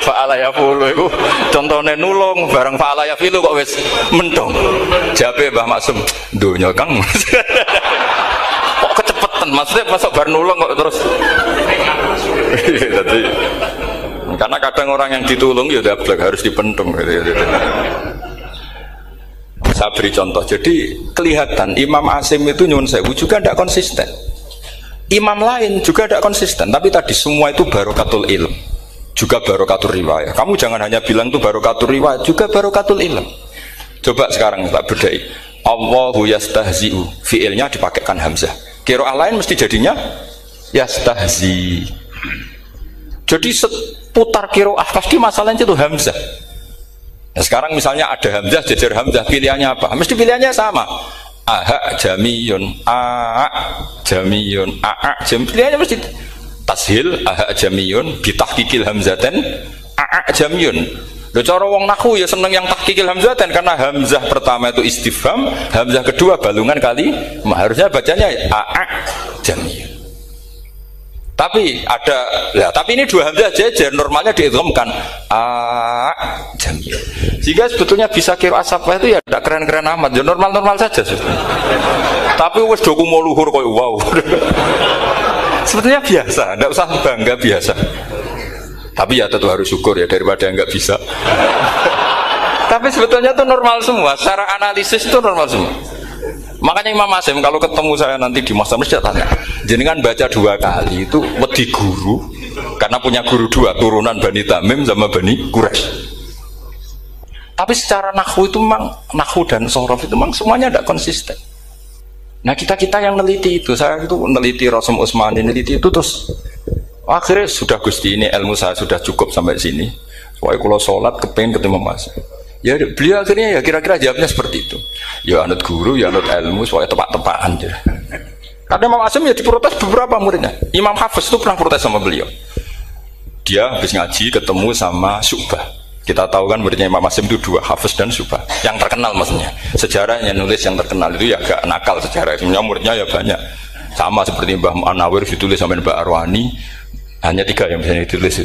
Fa'ala yafulu itu contohnya nulung, bareng fa'ala yafilu kok wis mentung. Jabe Mbah Maksum, donya kang. Kok kecepetan, maksudnya masuk bar nulung kok terus. Jadi, karena kadang orang yang ditulung ya dablek harus dipentung gitu. Saya beri contoh, jadi kelihatan Imam Asim itu nyuwun sewu juga tidak konsisten. Imam lain juga tidak konsisten, tapi tadi semua itu barokatul ilm, juga barokatul riwayat. Kamu jangan hanya bilang itu barokatul riwayat, juga barokatul ilm. Coba sekarang tak bedai. Allahu yastahzi'u, fi'ilnya dipakaikan hamzah. Qiraah lain mesti jadinya yastahzi. Jadi seputar qiraah pasti masalahnya itu hamzah. Nah sekarang misalnya ada hamzah, jejer hamzah, pilihannya apa? Mesti pilihannya sama. Aha jamiyun, a jamiyun, a jam. Pilihannya mesti tashil, aha jamiyun, bitahqiqil hamzaten, a jamiyun. Lho cara wong nahwu ya seneng yang tahqiqil hamzatan karena hamzah pertama itu istifham, hamzah kedua balungan kali harusnya bacanya a jamiyah. Tapi ada tapi ini dua hamzah jejer normalnya diidghamkan a jamiyah. Sehingga sebetulnya bisa qiraat Safah itu ya tidak keren-keren amat, ya normal-normal saja sebetulnya. Tapi wis doku mau luhur koyo wow. Sebetulnya biasa, tidak usah bangga, biasa. Tapi ya tentu harus syukur ya daripada nggak bisa. Tapi sebetulnya itu normal semua, secara analisis itu normal semua. Makanya Imam Asim kalau ketemu saya nanti di Masjid saya tanya, jenengan baca 2 kali itu wedi guru karena punya guru 2 turunan Bani Tamim sama Bani Quraisy. Tapi secara nahwu itu memang nahwu dan sorof itu memang semuanya tidak konsisten. Nah kita yang neliti itu, saya itu neliti Rasul Utsmani, neliti itu terus akhirnya sudah Gusti ini ilmu saya sudah cukup sampai sini. Soalnya kalau sholat kepengen ketemu Mas. Ya beliau akhirnya ya kira-kira jawabnya seperti itu. Ya anut guru, ya anut ilmu, soalnya tepak-tepakan aja. Karena Imam Asim ya diprotes beberapa muridnya. Imam Hafiz itu pernah protes sama beliau. Dia habis ngaji ketemu sama Syu'bah. Kita tahu kan muridnya Imam Asim itu 2, Hafiz dan Syu'bah. Yang terkenal maksudnya. Sejarahnya nulis yang terkenal itu ya agak nakal sejarah. Sebenarnya muridnya ya banyak. Sama seperti Mbah Munawir ditulis sama Mbah Arwani. Hanya 3 yang bisa ditulis.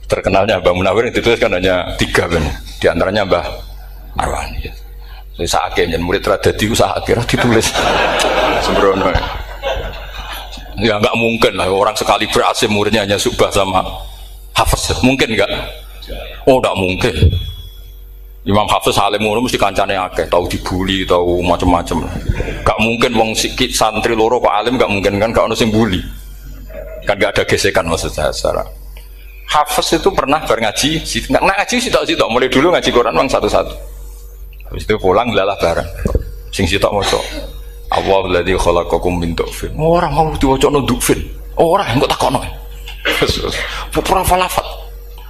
Terkenalnya Mbah Munawir yang ditulis kan hanya 3 kan. Di antaranya Mbah Arwani. Saya sakit dan murid Radadi itu sakit ditulis. Sembrono. Ya nggak mungkin lah orang sekali berasim muridnya hanya Syu'bah sama Hafiz. Mungkin nggak? Oh nggak mungkin. Imam Hafiz alim ngono mesti kancane akeh, tahu dibully, tahu macam-macam. Nggak mungkin wong sikit santri loro kok alim, nggak mungkin kan kalau ono sing bully. Kan nggak ada gesekan maksud saya secara. Hafiz itu pernah ngaji, nggak ngaji sitok mulai dulu ngaji Quran memang satu-satu. Habis itu pulang lalah bareng. Sing sitok maca. Allahu ladzi khalaqakum min dhufin. Orang mau diwaca no dhufin. Orang kok takokno. Pura falafat.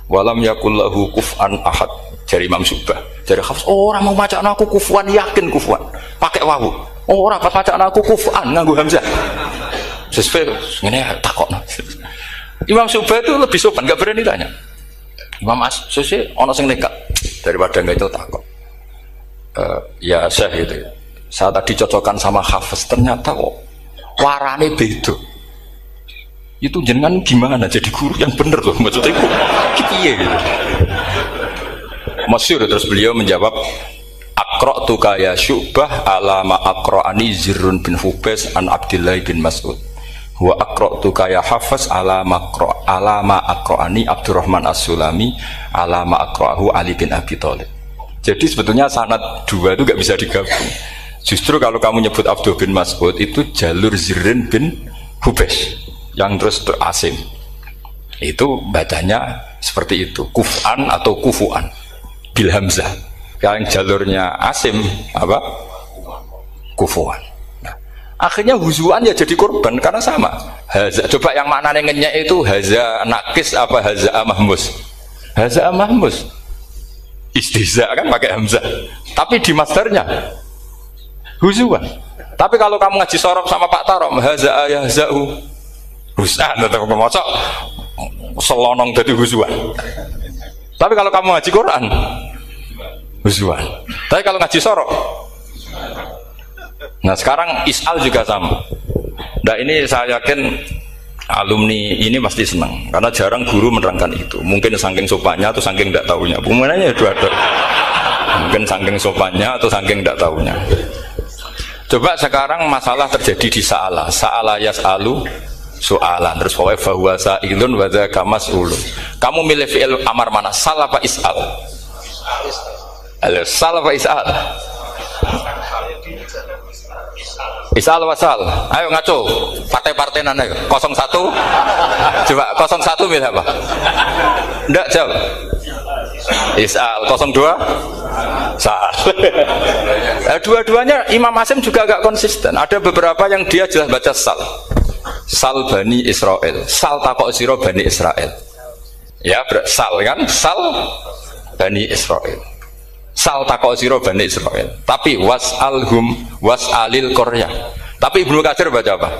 Walam yakul lahu kuf'an ahad. Dari Imam Syu'bah. Dari Hafiz, orang mau macakno aku kufuan, yakin kufuan. Pakai wawu. Orang pas macakno aku kufuan nganggo hamzah. Sesuai ngene takokno. Imam Syu'bah itu lebih sopan, nggak berani tanya. Imam As-Susi ono sing nekat daripada nggak itu takut. Ya Syekh gitu. Saya tadi cocokkan sama Hafiz, ternyata kok warane beda. Itu jenengan gimana jadi guru yang bener loh, maksudnya itu piye gitu. Masyhur terus beliau menjawab, Aqra'tuka ya Syu'bah ala ma aqra'ani Zirrun bin Hubais an Abdillah bin Mas'ud. Wa aqra'tuka ya Hafiz ala ma aqra'ani Abdurrahman As-Sulami ala ma aqra'ahu Ali bin Abi Thalib. Jadi sebetulnya sanad 2 itu gak bisa digabung. Justru kalau kamu nyebut Abdul bin Mas'ud itu jalur Zirrin bin Hubais yang terus Asim. Itu bacanya seperti itu, kuf'an atau kufu'an bil hamzah. Yang jalurnya Asim apa? Kufu'an. Akhirnya huzuan ya jadi korban karena sama. Haza, coba yang maknanya ngenyek itu haza nakis apa haza mahmus? Haza mahmus. Istihza kan pakai hamzah. Tapi di masdarnya huzuan. Tapi kalau kamu ngaji sorof sama Pak Tarom haza ayahza'u husan atau ngomong selonong jadi huzuan. Tapi kalau kamu ngaji Quran huzuan. Tapi kalau ngaji sorof. Nah sekarang is'al juga sama. Nah ini saya yakin alumni ini pasti senang karena jarang guru menerangkan itu. Mungkin saking sopannya atau saking tidak tahunya. Pemenangnya dua-dua. Mungkin saking sopannya atau saking tidak tahunya. Coba sekarang masalah terjadi di Sa'ala yas'alu soalan terus pokoknya fahuwa sa'ilun wa dzaka mas'ulun. Kamu milih fi'il amar mana? Sal apa is'al? Sal apa is'al? Isal wasal, ayo ngaco, partai-partai nana 01, coba 01 milih apa? Ndak jawab. Isal 02, sal. Dua-duanya Imam Asim juga agak konsisten. Ada beberapa yang dia jelas baca sal, sal Bani Israel, sal takok siro Bani Israel. Ya, sal kan, sal Bani Israel. Sal takok siro Bani Israel. Tapi was'alhum was'alil Korea. Tapi Ibnu Katsir baca apa?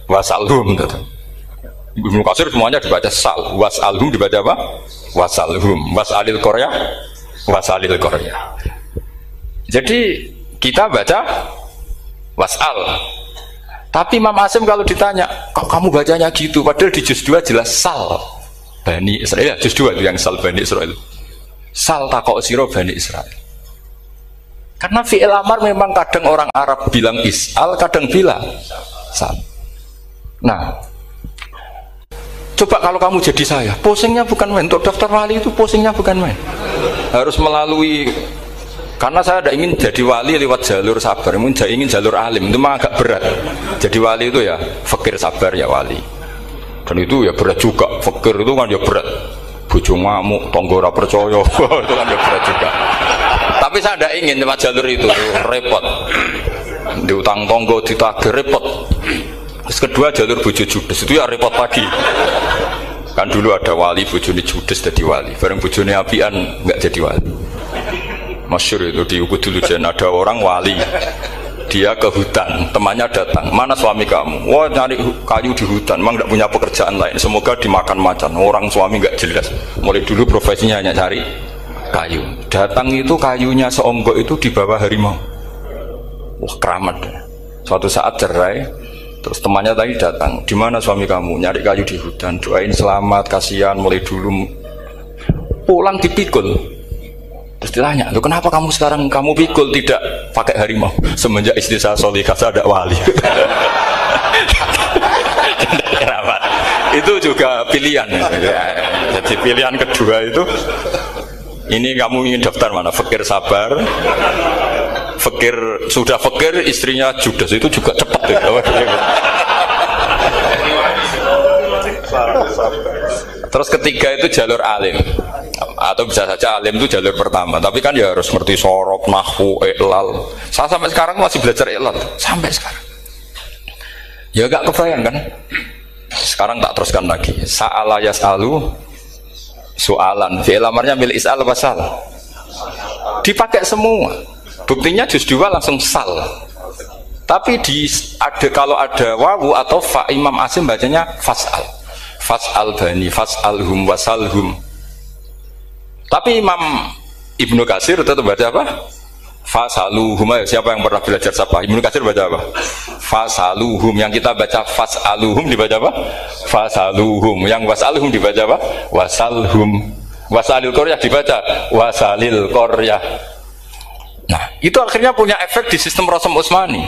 Was'alhum. Ibnu Katsir semuanya dibaca sal. Was'alhum dibaca apa? wasalhum wasalil Korea wasalil Korea. Jadi kita baca wasal. Tapi Imam Asim kalau ditanya, kok kamu bacanya gitu? Padahal di juz 2 jelas sal Bani Israel. Juz 2 itu yang sal Bani Israel. Sal takok siro Bani Israel. Karena fi'il amar memang kadang orang Arab bilang is'al, kadang bilang sal. Nah, coba kalau kamu jadi saya, pusingnya bukan main. Untuk daftar wali itu pusingnya bukan main. Harus melalui, karena saya tidak ingin jadi wali lewat jalur sabar, ingin jalur alim, itu memang agak berat. Jadi wali itu ya fakir sabar ya wali. Dan itu ya berat juga, fakir itu kan ya berat. Bojo ngamuk, tonggo ora percaya, itu kan ya berat juga. Tapi saya tidak ingin lewat jalur itu, repot. Diutang tonggo, ditagih, repot. Terus kedua jalur bojo judes, itu ya repot lagi. Kan dulu ada wali bojone judes jadi wali, bareng bojone apian nggak jadi wali. Masyhur itu di Ukudul Ujian, ada orang wali, dia ke hutan, temannya datang, mana suami kamu? Wah, nyari kayu di hutan, memang tidak punya pekerjaan lain, semoga dimakan macan. Orang suami nggak jelas, mulai dulu profesinya hanya cari kayu. Datang itu kayunya seonggok itu di bawah harimau. Wah, keramat. Suatu saat cerai, terus temannya tadi datang, di mana suami kamu? Nyari kayu di hutan, doain selamat, kasihan, mulai dulu. Pulang dipikul. Terus ditanya, loh kenapa kamu sekarang kamu pikul tidak pakai harimau? Semenjak istri saya solihah, saya ada wali. Itu juga pilihan. Jadi pilihan kedua itu, ini kamu ingin daftar mana? Fakir sabar, fakir sudah fakir, istrinya judes, itu juga cepat. Terus ketiga itu jalur alim, atau bisa saja alim itu jalur pertama, tapi kan ya harus ngerti sorok, nahwu, iqlal. Saya sampai sekarang masih belajar iqlal, sampai sekarang ya gak kebayang kan. Sekarang tak teruskan lagi. Sa'ala yas'alu soalan, fi'il amarnya milik is'al wasal, dipakai semua. Buktinya juz 2 langsung sal. Tapi kalau ada wawu atau fa, Imam Asim bacanya fas'al. Fas'al bani, fas'alhum wasalhum. Tapi Imam Ibnu Katsir tetap baca apa? Fasaluhum. Siapa yang pernah belajar siapa? Ibnu Katsir baca apa? Fasaluhum. Yang kita baca fas'aluhum dibaca apa? Fasaluhum. Yang wasalhum dibaca apa? Wasalhum. Wasalil Koryah dibaca wasalil Koryah. Nah, itu akhirnya punya efek di sistem Rasam Utsmani.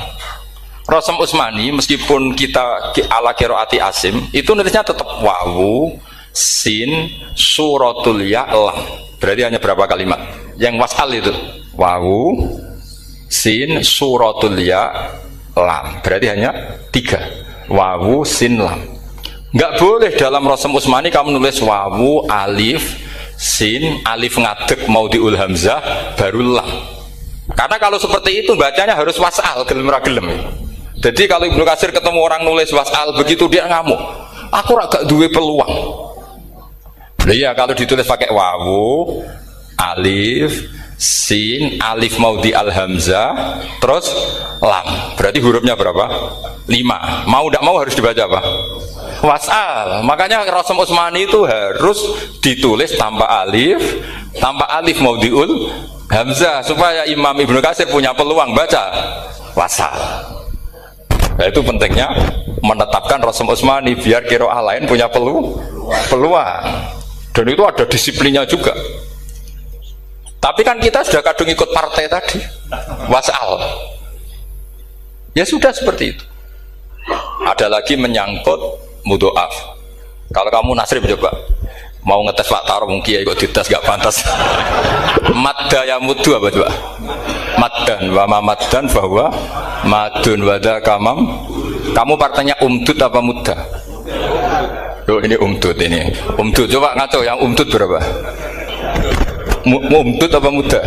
Rasam Utsmani meskipun kita ala qiraati Asim itu nulisnya tetap wawu, sin, suratul ya, lam. Berarti hanya berapa kalimat? Yang wasal itu wawu, sin, suratul ya, lam. Berarti hanya 3. Wawu, sin, lam. Nggak boleh dalam Rasam Utsmani kamu nulis wawu, alif, sin, alif ngadeg mau diul hamzah baru lam. Karena kalau seperti itu bacanya harus wasal, gelem ra gelem. Jadi kalau Ibnu Katsir ketemu orang nulis wasal begitu dia ngamuk. Aku agak duwe peluang. Iya, kalau ditulis pakai wawu, alif, sin, alif mau di al hamzah, terus lam. Berarti hurufnya berapa? 5. Mau tidak mau harus dibaca apa? Wasal. Makanya Rasam Utsmani itu harus ditulis tanpa alif mau diul hamzah supaya Imam Ibnu Katsir punya peluang baca wasal. Nah, itu pentingnya menetapkan Rasam Utsmani biar qiraah lain punya peluang. Dan itu ada disiplinnya juga. Tapi kan kita sudah kadung ikut partai tadi, wasal. Ya sudah seperti itu. Ada lagi menyangkut mudhoaf. Kalau kamu nasrib coba mau ngetes Pak Taro mungkin ya kok dites gak pantas. Madda ya mudu apa coba? Maddan wa ma maddan bahwa madun wada kamam. Kamu partainya umdud apa mudda? Oh, ini umdud ini. Umdud coba ngaco yang umdud berapa? Umdud apa mudda?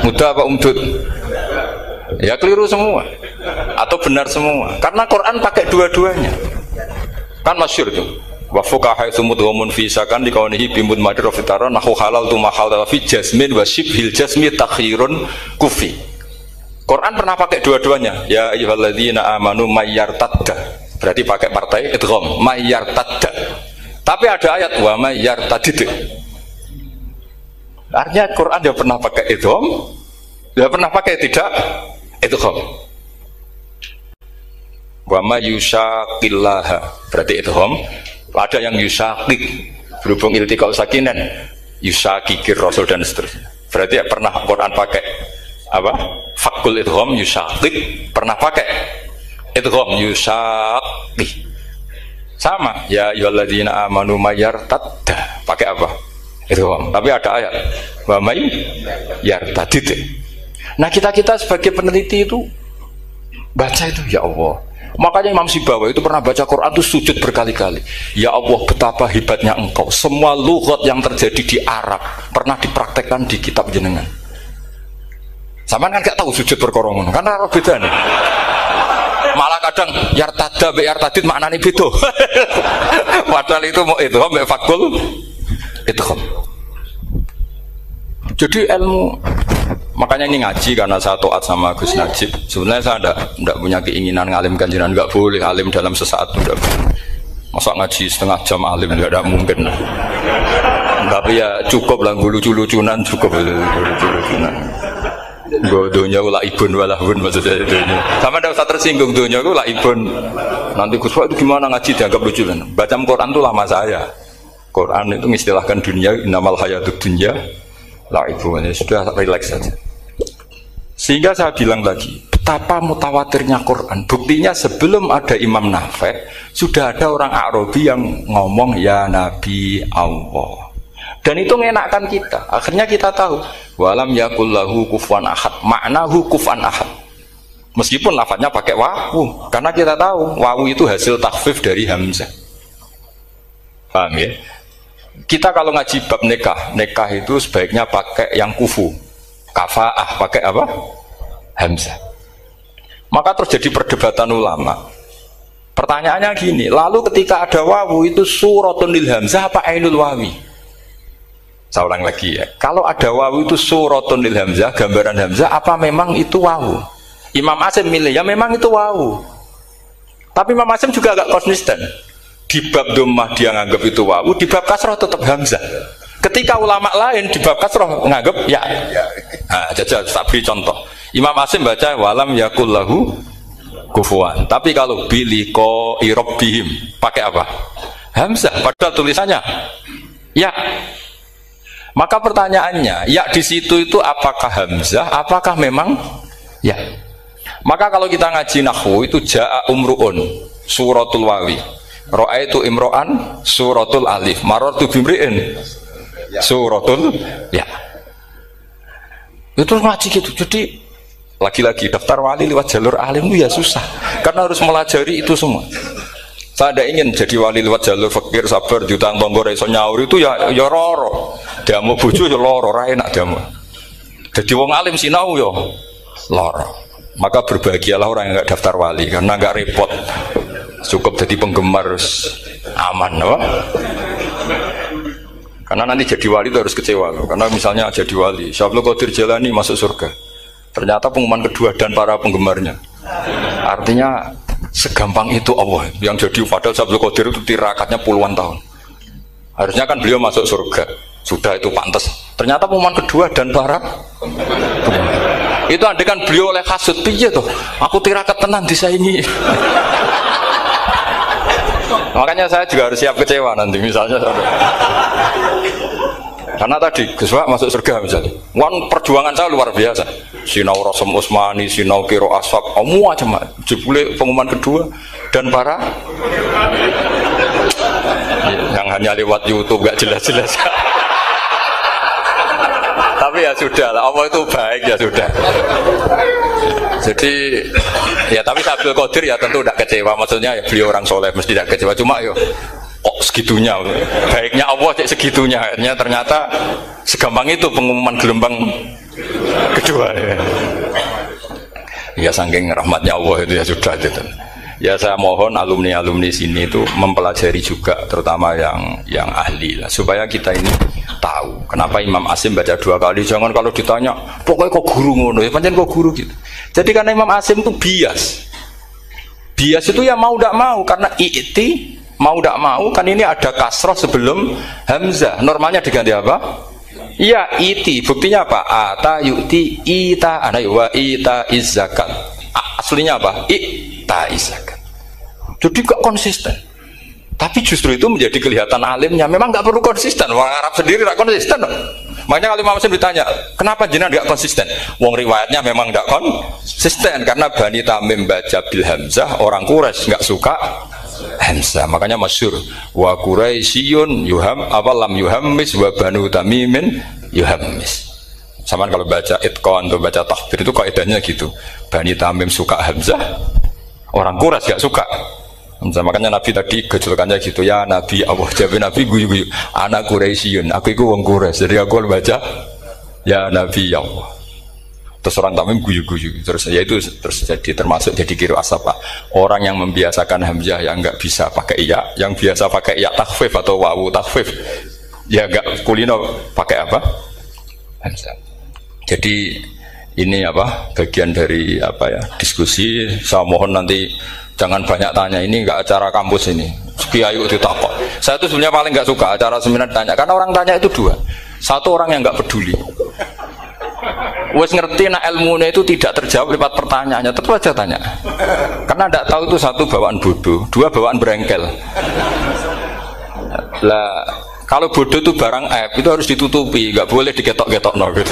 Mudda apa umdud? Ya keliru semua atau benar semua. Karena Quran pakai dua-duanya. Kan masyhur tuh. Wa fuqaha sumudhumun fi sakan dikaunihi bimud madr fitara nahu halal tu mahal fi jasmin wa shibhil jasmi takhirun kufi. Quran pernah pakai dua-duanya. Ya ayyuhalladzina amanu mayyartadda. Berarti pakai partai idgham mayyartadda. Tapi ada ayat wa may yartadid. Artinya Quran dia pernah pakai idgham, dia pernah pakai tidak idgham. Wa may yushaqillaha berarti idgham. Ada yang yushaqiq berhubung iltiqa sakinan, yushaqiqir rasul dan seterusnya. Berarti ya pernah Quran pakai apa? Fakul idgham yushaqiq, pernah pakai idgham yushaqi. Sama ya ayyuhalladzina amanu mayyartadda, pakai apa? Idgham. Tapi ada ayat wa may yartadid. Nah, kita sebagai peneliti itu baca itu ya Allah. Makanya Imam Sibawi itu pernah baca Quran itu sujud berkali-kali. Ya Allah, betapa hebatnya Engkau. Semua lughat yang terjadi di Arab pernah dipraktekkan di kitab jenengan. Sama kan gak tahu sujud berkorongan, karena Arab beda nih. Malah kadang yartada be yartadid maknanya beda. Padahal itu mau itu mbek fakul itu. Jadi ilmu, makanya ini ngaji karena saya taat sama Gus Najib. Sebenarnya saya tidak punya keinginan ngalimkan jenengan, nggak boleh alim dalam sesaat udah. Masa ngaji setengah jam alim nggak ada mungkin. Tapi ya cukup lah lucu-lucunan cukup lucu-lucunan. Donya ula ibun walahun maksudnya itu. Sama ada usah tersinggung donya ula ibun. Nanti Gus Pak itu gimana ngaji dianggap lucu kan? Baca Quran itu lama saya. Quran itu mengistilahkan dunia innamal hayatud dunya laibu, sudah relax saja. Sehingga saya bilang lagi, betapa mutawatirnya Quran. Buktinya sebelum ada Imam Nafi' sudah ada orang Arabi yang ngomong ya Nabi Allah. Dan itu mengenakkan kita. Akhirnya kita tahu walam yakullahu kufuwan ahad, maknahu kufuwan ahad. Meskipun lafadznya pakai wawu, karena kita tahu wawu itu hasil takhfif dari hamzah. Paham ya? Kita kalau ngaji bab nikah itu sebaiknya pakai yang kufu, kafaah pakai apa? Hamzah. Maka terjadi perdebatan ulama. Pertanyaannya gini, lalu ketika ada wawu itu suratun lil hamzah apa ainul wawi? Saya ulang lagi ya. Kalau ada wawu itu suratun lil hamzah, gambaran hamzah, apa memang itu wawu? Imam Asim milih ya memang itu wawu. Tapi Imam Asim juga agak konsisten. Di bab dhammah dia nganggap itu wawu, di bab kasroh tetap hamzah. Ketika ulama lain di bab kasroh nganggap ya. Nah, jajal tak beri contoh. Imam Asim baca walam yakul lahu kufuwan. Tapi kalau biliko irobbihim pakai apa? Hamzah. Padahal tulisannya ya. Maka pertanyaannya, ya di situ itu apakah hamzah? Apakah memang ya? Maka kalau kita ngaji nahwu itu jaa umruun suratul wawi. Ra'aitu imro'an suratul alif, marartu bimri'in suratul ya. Itu ngaji gitu. Jadi lagi-lagi daftar wali lewat jalur alim itu ya susah, karena harus melajari itu semua. Saya tidak ingin jadi wali lewat jalur fakir sabar jutang tonggo iso nyaur itu ya loro. Diamu bojo ya loro, ra enak diamu. Jadi wong alim sinau ya loro. Maka berbahagialah orang yang enggak daftar wali karena enggak repot. Cukup jadi penggemar aman, apa? Karena nanti jadi wali itu harus kecewa loh. Karena misalnya jadi wali, Syaikhul Qadir Jalani masuk surga, ternyata pengumuman kedua dan para penggemarnya. Artinya segampang itu Allah yang jadi. Padahal Syaikhul Qadir itu tirakatnya puluhan tahun. Harusnya kan beliau masuk surga, sudah itu pantas. Ternyata pengumuman kedua dan para penggemar. Itu andai kan beliau oleh kasut piye tuh? Aku tirakat tenan disaingi. Makanya saya juga harus siap kecewa nanti misalnya. Karena tadi Gus Pak masuk surga misalnya, perjuangan saya luar biasa. Sinau Rasul Utsmani, sinau Kiro Aswab, semua cuma jebule pengumuman kedua dan para yang hanya lewat YouTube gak jelas-jelas. Tapi ya sudah lah, Allah itu baik ya sudah. Jadi ya tapi Abdul Qadir ya tentu tidak kecewa, maksudnya ya beliau orang soleh mesti tidak kecewa, cuma yo kok segitunya baiknya Allah cek segitunya, akhirnya ternyata segampang itu pengumuman gelombang kedua ya saking rahmatnya Allah itu ya sudah gitu. Ya saya mohon alumni-alumni sini itu mempelajari juga, terutama yang ahli lah, supaya kita ini tahu kenapa Imam Asim baca 2 kali. Jangan kalau ditanya pokoknya kok guru ngono ya pancen kok guru gitu. Jadi karena Imam Asim itu bias itu ya mau tidak mau, karena i'ti Mau tidak mau kan ini ada kasroh sebelum hamzah. Normalnya diganti apa? Iya, iti. Buktinya apa? Ata yu'ti ita ana wa ita izzakat. Aslinya apa? Ita izzakat. Jadi gak konsisten. Tapi justru itu menjadi kelihatan alimnya. Memang nggak perlu konsisten. Orang Arab sendiri nggak konsisten. Makanya kalau Imam Muslim ditanya, kenapa jenengan nggak konsisten? Wong riwayatnya memang nggak konsisten karena Bani Tamim baca bil hamzah, orang Quraisy nggak suka hamzah. Makanya masyhur wa Quraisyun yuham apa lam yuhammis wa Banu Tamimin yuhammis. Sama kalau baca itqan atau baca tahbir itu kaidahnya gitu. Bani Tamim suka hamzah, orang Quraisy nggak suka. Makanya Nabi tadi gejolkannya gitu ya Nabi Allah jawab Nabi guyu-guyu anak Quraisyun aku itu wong Quraisy jadi aku baca ya Nabi ya Allah terus orang Tamim guyu-guyu terus ya itu terus jadi termasuk jadi kiro asapa orang yang membiasakan hamzah yang nggak bisa pakai ya yang biasa pakai ya takhfif atau wawu takhfif ya nggak kulino pakai apa hamzah. Jadi ini apa bagian dari apa ya diskusi. Saya mohon nanti jangan banyak tanya, ini nggak acara kampus ini. Kiai itu ditakok. Saya itu sebenarnya paling nggak suka acara seminar tanya, karena orang tanya itu dua. Satu orang yang nggak peduli. Wes ngerti nak ilmunya itu tidak terjawab lewat pertanyaannya, tetap aja tanya. Karena tidak tahu itu satu bawaan bodoh, dua bawaan berengkel. Lah kalau bodoh itu barang aib itu harus ditutupi, nggak boleh diketok-ketok no gitu.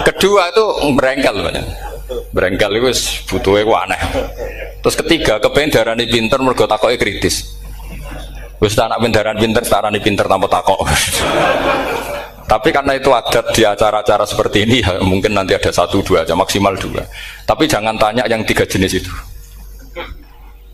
Kedua itu berengkel banyak. Berengkel itu butuhnya ku aneh. Terus ketiga kepengen darani pinter mergo takoke kritis. Wis anak pindaran pinter darani pinter tanpa takok. Tapi karena itu adat di acara-acara seperti ini ya, mungkin nanti ada satu dua aja maksimal dua. Tapi jangan tanya yang tiga jenis itu.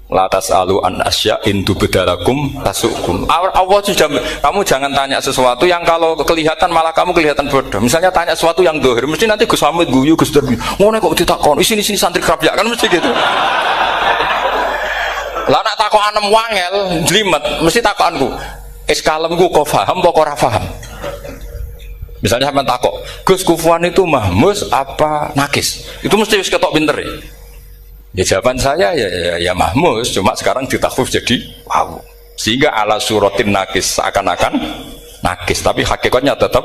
Latas alu an asya intu bedalakum tasukum. Allah sudah kamu jangan tanya sesuatu yang kalau kelihatan malah kamu kelihatan bodoh. Misalnya tanya sesuatu yang dohir, mesti nanti Gus Hamid guyu Gus Derbi. Ngono kok ditakon, sini santri kerap ya kan mesti gitu. Lah nak takon anem wangel, jlimet, mesti takonku. Es kalemku kok paham kok ora paham. Misalnya sampean takok, Gus Kufuan itu mahmus apa nakis? Itu mesti wis ketok pinter ya. Ya jawaban saya ya mahmus, cuma sekarang ditakhfif jadi wow. Sehingga ala suratin nakis seakan-akan nakis, tapi hakikatnya tetap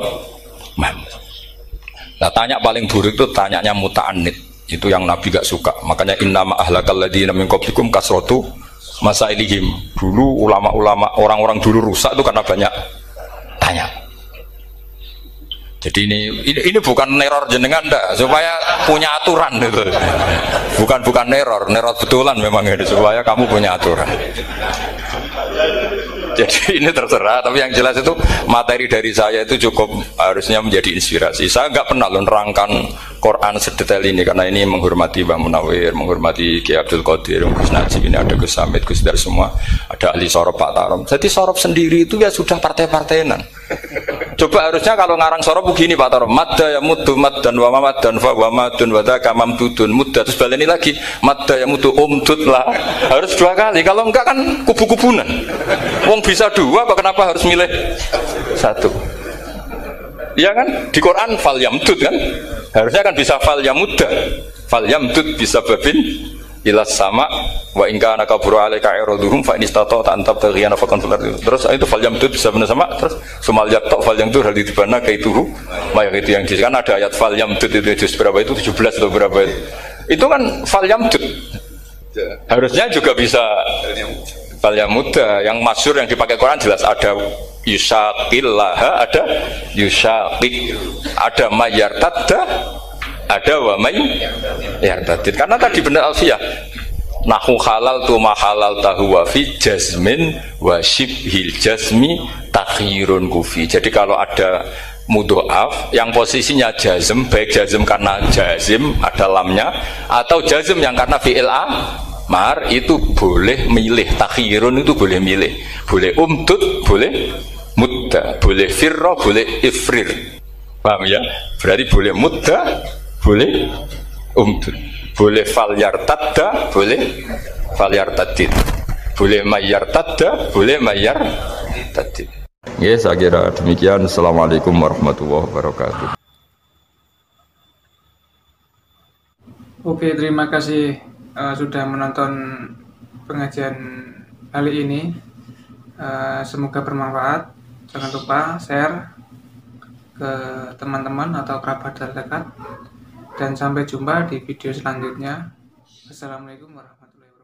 mahmus. Nah tanya paling buruk itu tanyanya muta'annid, itu yang Nabi gak suka. Makanya innama ahlakal ladzina min qablikum kasratu masailihim. Dulu ulama-ulama orang-orang dulu rusak itu karena banyak tanya. Jadi ini bukan neror jenengan ndak, supaya punya aturan gitu. Bukan neror betulan memang ini supaya kamu punya aturan. Jadi ini terserah, tapi yang jelas itu materi dari saya itu cukup harusnya menjadi inspirasi. Saya nggak pernah nerangkan Quran sedetail ini karena ini menghormati Mbah Munawir, menghormati Ki Abdul Qadir, Gus Najib, ini ada Gus Samit, Gus Dar semua, ada ahli sorop Pak Tarom. Jadi sorop sendiri itu ya sudah partai-partainan. Coba harusnya kalau ngarang sorop begini Pak Tarom, madda ya mutu mad dan wamamad dan fa wamadun wadaka mamdudun mudda terus baleni lagi madda ya mutu umdud lah harus dua kali. Kalau enggak kan kubu-kubunan. Wong bisa dua, apa kenapa harus milih satu? Iya kan? Di Quran fal yamdud kan? Harusnya kan bisa fal yamudda. Fal yamdud bisa babin ilas sama wa in kana kabura alaika iraduhum fa in istata'ta an tabtaghiyana faqan fil ardi. Terus itu fal yamdud bisa benar sama terus sumal yaqta fal yamdud hal ditibana kaituhu mayang itu yang kan ada ayat fal yamdud itu juz berapa itu 17 atau berapa itu kan fal yamdud. Harusnya juga bisa fal yamudda. Yang masyhur yang dipakai Quran jelas ada yusaqillaha, ada yusaqik, ada mayartadda, ada wa may yartadid. Karena tadi benar alfiyah nahu halal tu mahalal tahu wa fi jazmin wa shibhil jazmi takhirun kufi. Jadi kalau ada mudhoaf yang posisinya jazm, baik jazm karena jazim ada lamnya atau jazm yang karena fi'il amar, itu boleh milih. Takhirun itu boleh milih, boleh umdud, boleh mudda, boleh firra, boleh ifrir. Paham ya? Berarti boleh mudda, boleh umdud, boleh fal yartadda, boleh fal yartadid, boleh mayyartadda, boleh mayyartadid. Ya, saya kira demikian. Assalamualaikum warahmatullahi wabarakatuh. Oke, terima kasih sudah menonton pengajian kali ini. Semoga bermanfaat. Jangan lupa share ke teman-teman atau kerabat terdekat. Dan sampai jumpa di video selanjutnya. Assalamualaikum warahmatullahi wabarakatuh.